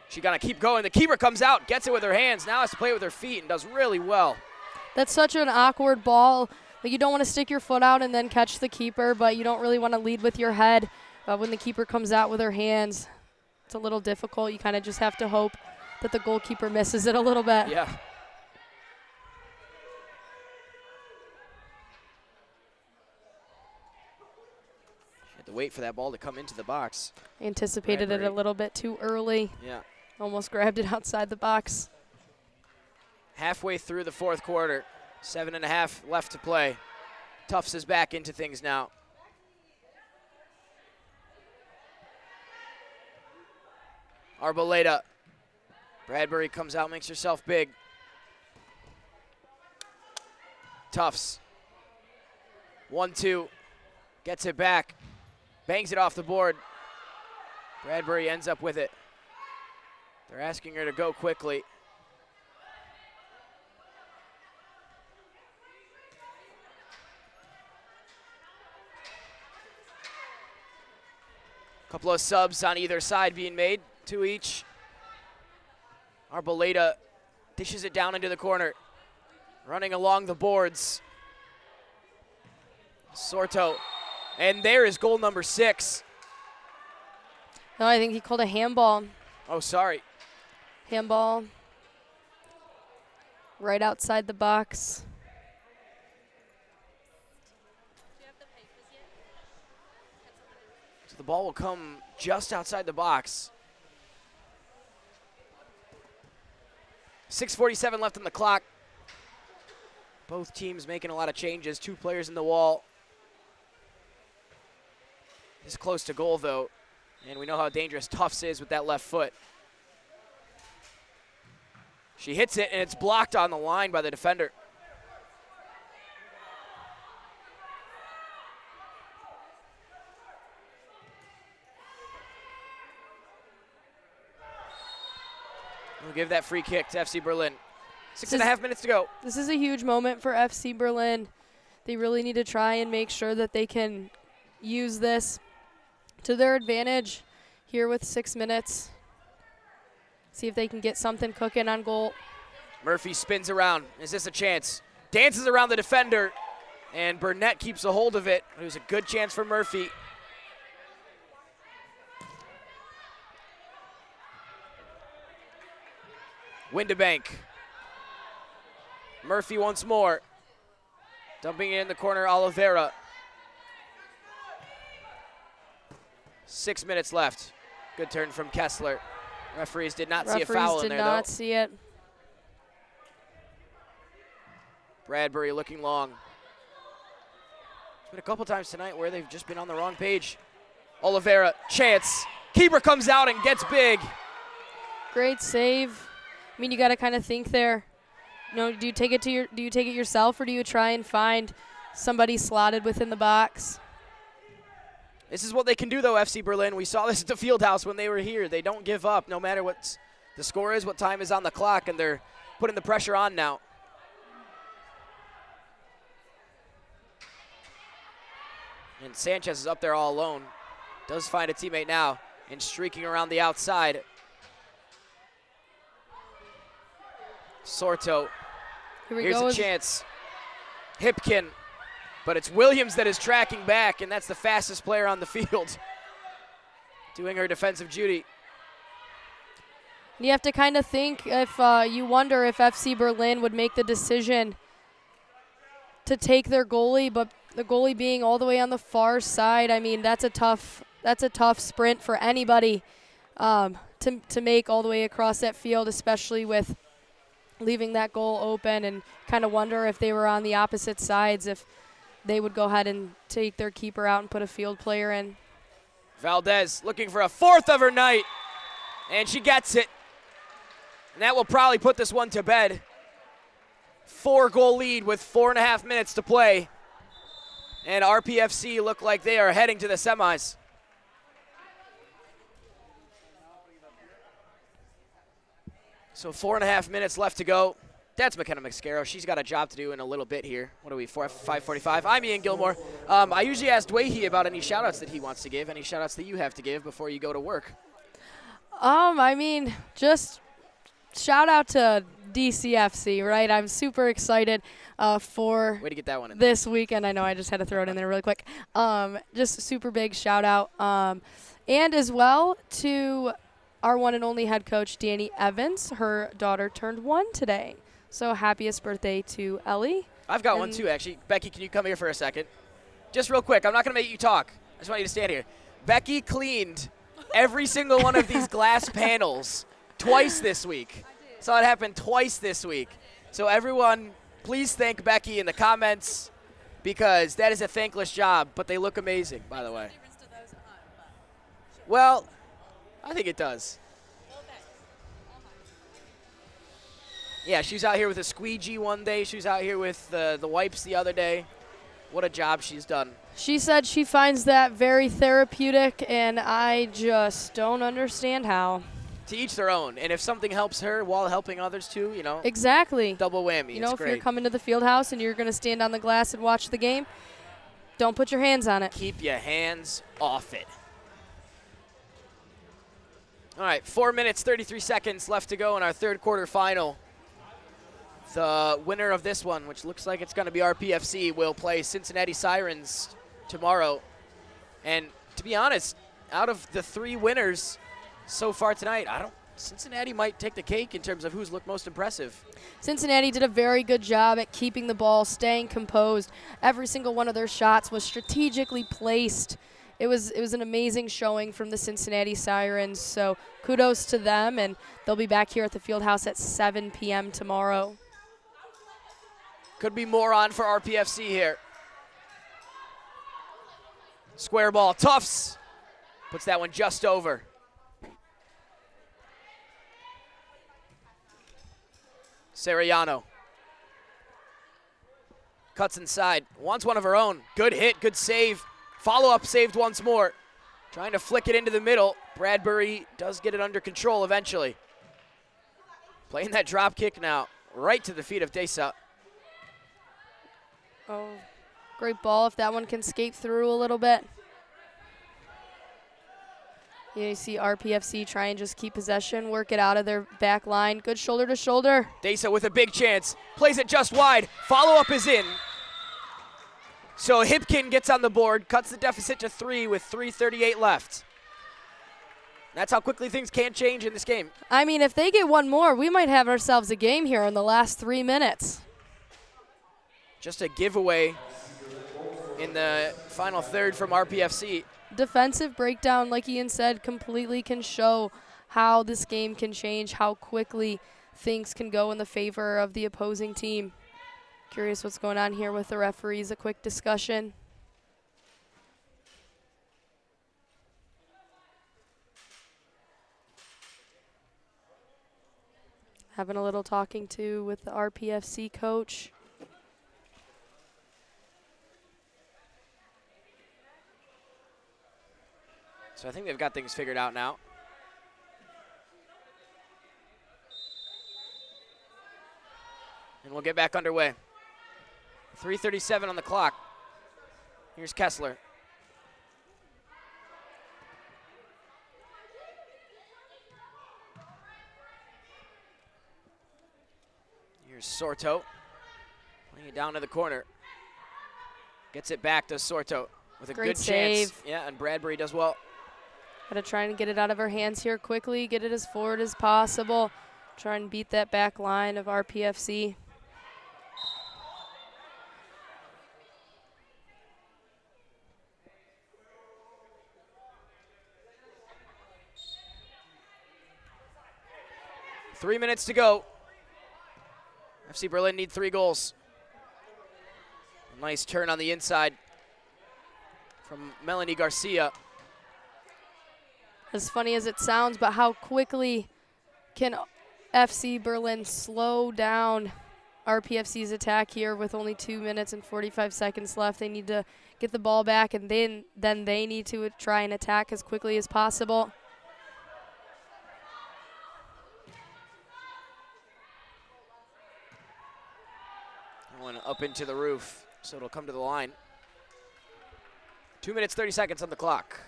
She got to keep going. The keeper comes out, gets it with her hands. Now has to play it with her feet and does really well. That's such an awkward ball. Like, you don't want to stick your foot out and then catch the keeper, but you don't really want to lead with your head when the keeper comes out with her hands. It's a little difficult. You kind of just have to hope that the goalkeeper misses it a little bit. Yeah. Had to wait for that ball to come into the box. Anticipated it a little bit too early. Yeah. Almost grabbed it outside the box. Halfway through the fourth quarter, 7.5 left to play. Tufts is back into things now. Arboleda. Bradbury comes out, makes herself big. Tufts. 1-2. Gets it back. Bangs it off the board. Bradbury ends up with it. They're asking her to go quickly. Couple of subs on either side being made, 2 each. Arboleda dishes it down into the corner. Running along the boards. Sorto. And there is goal number 6. No, I think he called a handball. Oh, sorry. Handball. Right outside the box. So the ball will come just outside the box. 6:47 left on the clock. Both teams making a lot of changes. 2 players in the wall. It's close to goal, though. And we know how dangerous Tufts is with that left foot. She hits it, and it's blocked on the line by the defender. We'll give that free kick to FC Berlin. 6.5 minutes to go. This is a huge moment for FC Berlin. They really need to try and make sure that they can use this to their advantage here with 6 minutes. See if they can get something cooking on goal. Murphy spins around. Is this a chance? Dances around the defender, and Burnett keeps a hold of it. It was a good chance for Murphy. Windebank. Murphy once more. Dumping it in the corner, Oliveira. 6 minutes left. Good turn from Kessler. Referees did not see a foul in there, though. Referees did not see it. Bradbury looking long. There's been a couple times tonight where they've just been on the wrong page. Oliveira, chance. Keeper comes out and gets big. Great save. I mean, you got to kind of think there. You know, do you take it yourself, or do you try and find somebody slotted within the box? This is what they can do, though, FC Berlin. We saw this at the Fieldhouse when they were here. They don't give up no matter what the score is, what time is on the clock, and they're putting the pressure on now. And Sanchez is up there all alone. Does find a teammate now and streaking around the outside. Sorto. Here's a chance. Hipkin. But it's Williams that is tracking back, and that's the fastest player on the field, doing her defensive duty. You have to kind of think if you wonder if FC Berlin would make the decision to take their goalie, but the goalie being all the way on the far side, I mean, that's a tough sprint for anybody to make all the way across that field, especially with leaving that goal open, and kind of wonder if they were on the opposite sides, if they would go ahead and take their keeper out and put a field player in. Valdez looking for a 4th of her night, and she gets it. And that will probably put this one to bed. 4-goal lead with 4.5 minutes to play. And RPFC look like they are heading to the semis. So 4.5 minutes left to go. That's McKenna Mascaro. She's got a job to do in a little bit here. What are we, 5:45? I'm Ian Gilmore. I usually ask Dwayhe about any shout-outs that he wants to give, any shout-outs that you have to give before you go to work. I mean, just shout out to DCFC, right? I'm super excited for Way to get that one in this weekend. I know I just had to throw it in there really quick. Just super big shout out. And as well to our one and only head coach, Danny Evans. Her daughter turned 1 today. So happiest birthday to Ellie. I've got one too, actually. Becky, can you come here for a second? Just real quick. I'm not going to make you talk. I just want you to stand here. Becky cleaned every single one of these glass panels twice this week. Saw it happen twice this week. So everyone, please thank Becky in the comments, because that is a thankless job, but they look amazing, by the way. Well, I think it does. Yeah, she was out here with a squeegee one day. She was out here with the wipes the other day. What a job she's done. She said she finds that very therapeutic, and I just don't understand how. To each their own. And if something helps her while helping others too, you know. Exactly. Double whammy. You know, it's if great. you're coming to the field house and you're going to stand on the glass and watch the game, don't put your hands on it. Keep your hands off it. All right, 4 minutes, 33 seconds left to go in our third quarter final. The winner of this one, which looks like it's going to be RPFC, will play Cincinnati Sirens tomorrow. And to be honest, out of the 3 winners so far tonight, Cincinnati might take the cake in terms of who's looked most impressive. Cincinnati did a very good job at keeping the ball, staying composed. Every single one of their shots was strategically placed it was an amazing showing from the Cincinnati Sirens. So kudos to them, and they'll be back here at the Fieldhouse at 7 p.m. tomorrow. Could be more on for RPFC here. Square ball, Tufts puts that one just over. Sariano cuts inside, wants one of her own. Good hit, good save. Follow-up saved once more. Trying to flick it into the middle. Bradbury does get it under control eventually. Playing that drop kick now, right to the feet of Desa. Oh, great ball if that one can skate through a little bit. Yeah, you see RPFC try and just keep possession, work it out of their back line. Good shoulder to shoulder. Desa with a big chance, plays it just wide. Follow-up is in. So Hipkin gets on the board, cuts the deficit to 3 with 3:38 left. That's how quickly things can change in this game. I mean, if they get one more, we might have ourselves a game here in the last 3 minutes. Just a giveaway in the final third from RPFC. Defensive breakdown, like Ian said, completely can show how this game can change, how quickly things can go in the favor of the opposing team. Curious what's going on here with the referees. A quick discussion. Having a little talking to with the RPFC coach. So I think they've got things figured out now. And we'll get back underway. 3:37 on the clock. Here's Kessler. Here's Sorto. Playing it down to the corner. Gets it back to Sorto with a Great good save. chance. Yeah, and Bradbury does well. Gotta try and get it out of her hands here quickly, get it as forward as possible. Try and beat that back line of RPFC. Three minutes to go. FC Berlin need 3 goals. A nice turn on the inside from Melanie Garcia. As funny as it sounds, but how quickly can FC Berlin slow down RPFC's attack here with only 2 minutes and 45 seconds left? They need to get the ball back, and then they need to try and attack as quickly as possible. One up into the roof, so it'll come to the line. 2 minutes, 30 seconds on the clock.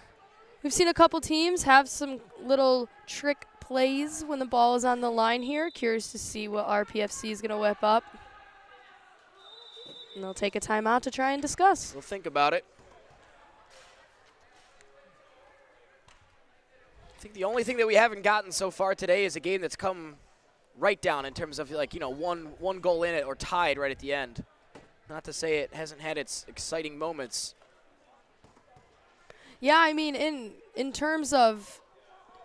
We've seen a couple teams have some little trick plays when the ball is on the line here. Curious to see what RPFC is going to whip up. And they'll take a timeout to try and discuss. We'll think about it. I think the only thing that we haven't gotten so far today is a game that's come right down in terms of, like, you know, one goal in it or tied right at the end. Not to say it hasn't had its exciting moments. Yeah, I mean, in terms of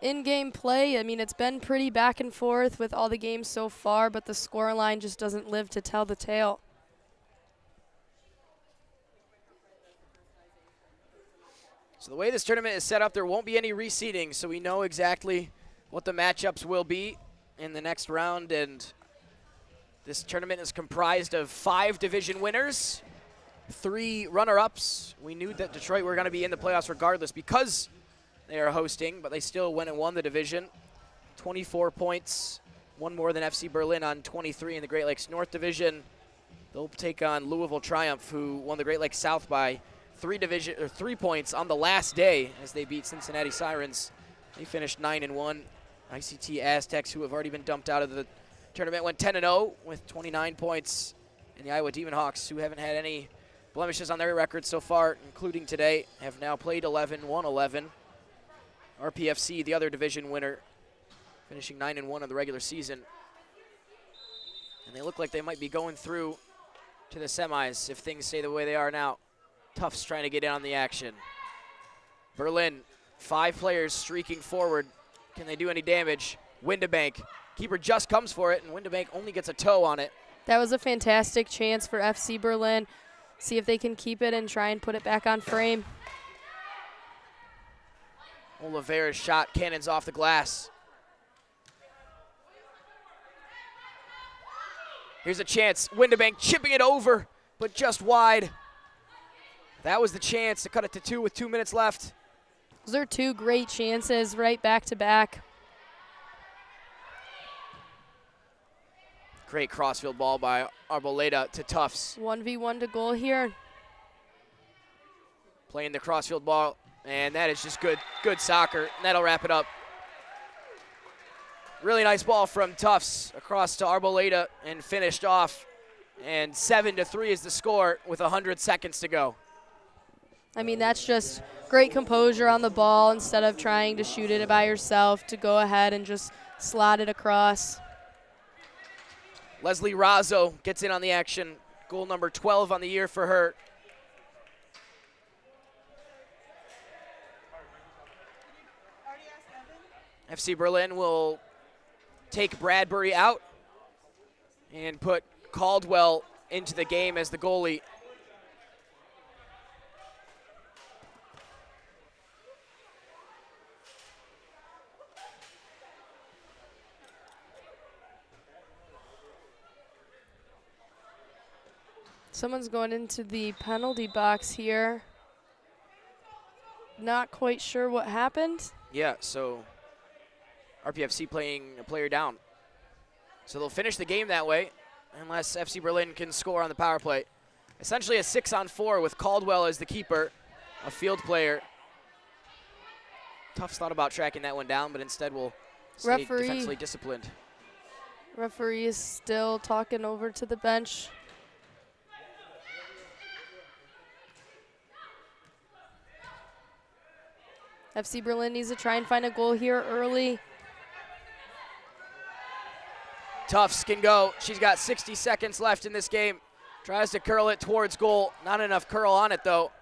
in-game play, I mean, it's been pretty back and forth with all the games so far, but the scoreline just doesn't live to tell the tale. So the way this tournament is set up, there won't be any reseeding, so we know exactly what the matchups will be in the next round, and this tournament is comprised of 5 division winners, 3 runner-ups. We knew that Detroit were going to be in the playoffs regardless because they are hosting, but they still went and won the division. 24 points, one more than FC Berlin on 23 in the Great Lakes North Division. They'll take on Louisville Triumph, who won the Great Lakes South by 3 points on the last day as they beat Cincinnati Sirens. They finished 9-1. ICT Aztecs, who have already been dumped out of the tournament, went 10-0 with 29 points. And the Iowa Demon Hawks, who haven't had any blemishes on their record so far, including today, have now played 11, won 11. RPFC, the other division winner, finishing 9-1 in the regular season. And they look like they might be going through to the semis if things stay the way they are now. Tufts trying to get in on the action. Berlin, 5 players streaking forward. Can they do any damage? Windebank, keeper just comes for it, and Windebank only gets a toe on it. That was a fantastic chance for FC Berlin. See if they can keep it and try and put it back on frame. Oliveira's shot cannons off the glass. Here's a chance. Windebank chipping it over, but just wide. That was the chance to cut it to 2 with 2 minutes left. Those are 2 great chances right back to back. Great crossfield ball by Arboleda to Tufts. 1v1 to goal here. Playing the crossfield ball, and that is just good soccer. And that'll wrap it up. Really nice ball from Tufts across to Arboleda and finished off. And 7-3 is the score with 100 seconds to go. I mean, that's just great composure on the ball instead of trying to shoot it by yourself, to go ahead and just slot it across. Leslie Razzo gets in on the action. Goal number 12 on the year for her. FC Berlin will take Bradbury out and put Caldwell into the game as the goalie. Someone's going into the penalty box here. Not quite sure what happened. Yeah, so RPFC playing a player down. So they'll finish the game that way unless FC Berlin can score on the power play. Essentially a 6-on-4 with Caldwell as the keeper, a field player. Tufts thought about tracking that one down, but instead will stay defensively disciplined. Referee is still talking over to the bench. FC Berlin needs to try and find a goal here early. Tufts can go. She's got 60 seconds left in this game. Tries to curl it towards goal. Not enough curl on it, though,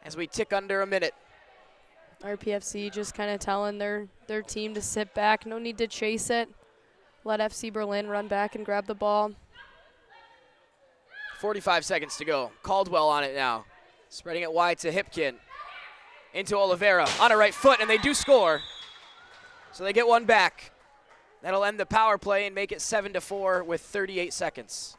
as we tick under a minute. RPFC just kind of telling their team to sit back. No need to chase it. Let FC Berlin run back and grab the ball. 45 seconds to go. Caldwell on it now. Spreading it wide to Hipkin. Into Oliveira on her right foot, and they do score. So they get one back. That'll end the power play and make it 7-4 with 38 seconds.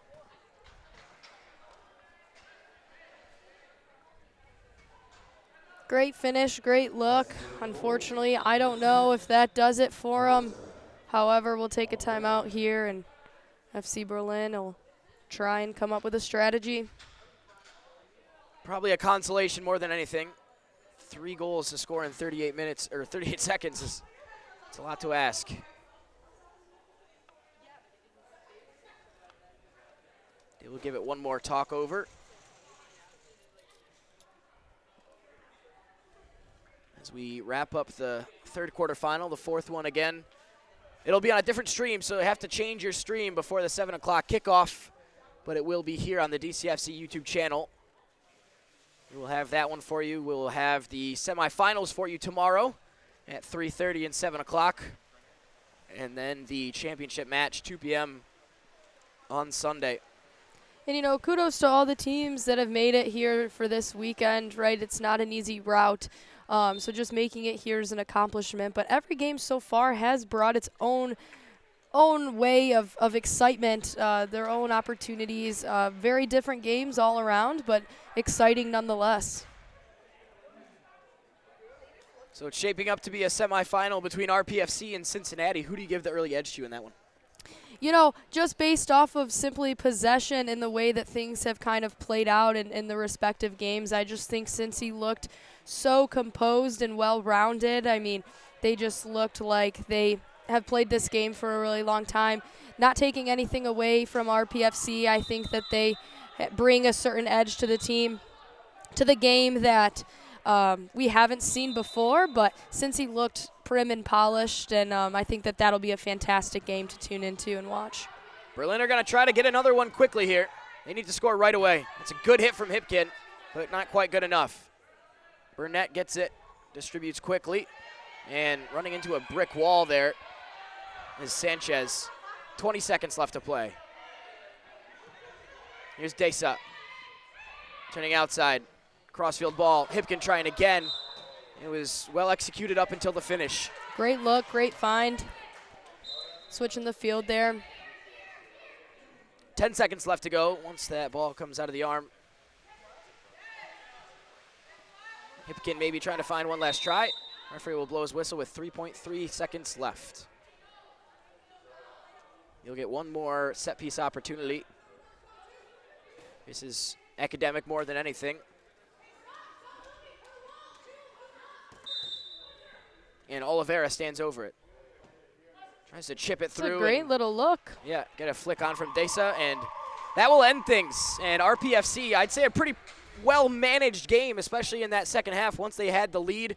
Great finish, great look. Unfortunately, I don't know if that does it for them. However, we'll take a timeout here, and FC Berlin will try and come up with a strategy. Probably a consolation more than anything. 3 goals to score in 38 minutes or 38 seconds is it's a lot to ask. They will give it one more talk over. As we wrap up the third quarterfinal, the fourth one again. It'll be on a different stream, so you have to change your stream before the 7 o'clock kickoff, but it will be here on the DCFC YouTube channel. We will have that one for you. We'll have the semifinals for you tomorrow at 3:30 and 7 o'clock. And then the championship match, 2 p.m. on Sunday. And, you know, kudos to all the teams that have made it here for this weekend, right? It's not an easy route. So just making it here is an accomplishment. But every game so far has brought its own way of excitement, their own opportunities, very different games all around, but exciting nonetheless. So it's shaping up to be a semifinal between RPFC and Cincinnati. Who do you give the early edge to in that one? You know, just based off of simply possession and the way that things have kind of played out in the respective games, I just think Cincy looked so composed and well-rounded. I mean, they just looked like they have played this game for a really long time. Not taking anything away from RPFC, I think that they bring a certain edge to the team, to the game that we haven't seen before, but since he looked prim and polished, and I think that that'll be a fantastic game to tune into and watch. Berlin are going to try to get another one quickly here. They need to score right away. It's a good hit from Hipkin, but not quite good enough. Burnett gets it distributes quickly, and running into a brick wall there is Sanchez. 20 seconds left to play. Here's Desa, turning outside, crossfield ball. Hipkin trying again. It was well executed up until the finish. Great look, great find. Switching the field there. 10 seconds left to go once that ball comes out of the arm. Hipkin maybe trying to find one last try. Referee will blow his whistle with 3.3 seconds left. You'll get one more set piece opportunity. This is academic more than anything. And Oliveira stands over it. Tries to chip it through. It's a great little look. Yeah, get a flick on from Desa, and that will end things. And RPFC, I'd say a pretty well-managed game, especially in that second half once they had the lead.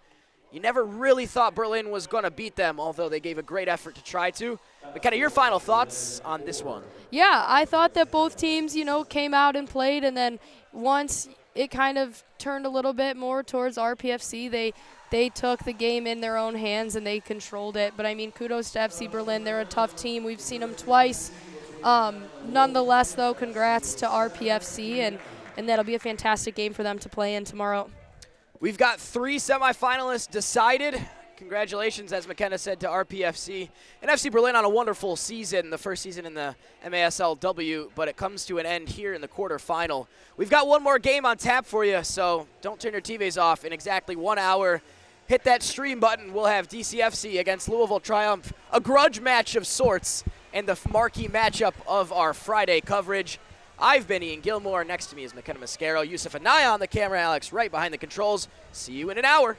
You never really thought Berlin was going to beat them, although they gave a great effort to try to. But kind of your final thoughts on this one? Yeah, I thought that both teams, came out and played, and then once it kind of turned a little bit more towards RPFC, they took the game in their own hands and they controlled it. But, I mean, kudos to FC Berlin. They're a tough team. We've seen them twice. Nonetheless, though, congrats to RPFC, and that'll be a fantastic game for them to play in tomorrow. We've got 3 semifinalists decided. Congratulations, as McKenna said, to RPFC and FC Berlin on a wonderful season, the first season in the MASLW, but it comes to an end here in the quarterfinal. We've got one more game on tap for you, so don't turn your TVs off. In exactly 1 hour, hit that stream button. We'll have DCFC against Louisville Triumph, a grudge match of sorts, and the marquee matchup of our Friday coverage. I've been Ian Gilmore. Next to me is McKenna Mascaro, Yusuf Anaya on the camera, Alex Wright behind the controls. See you in an hour.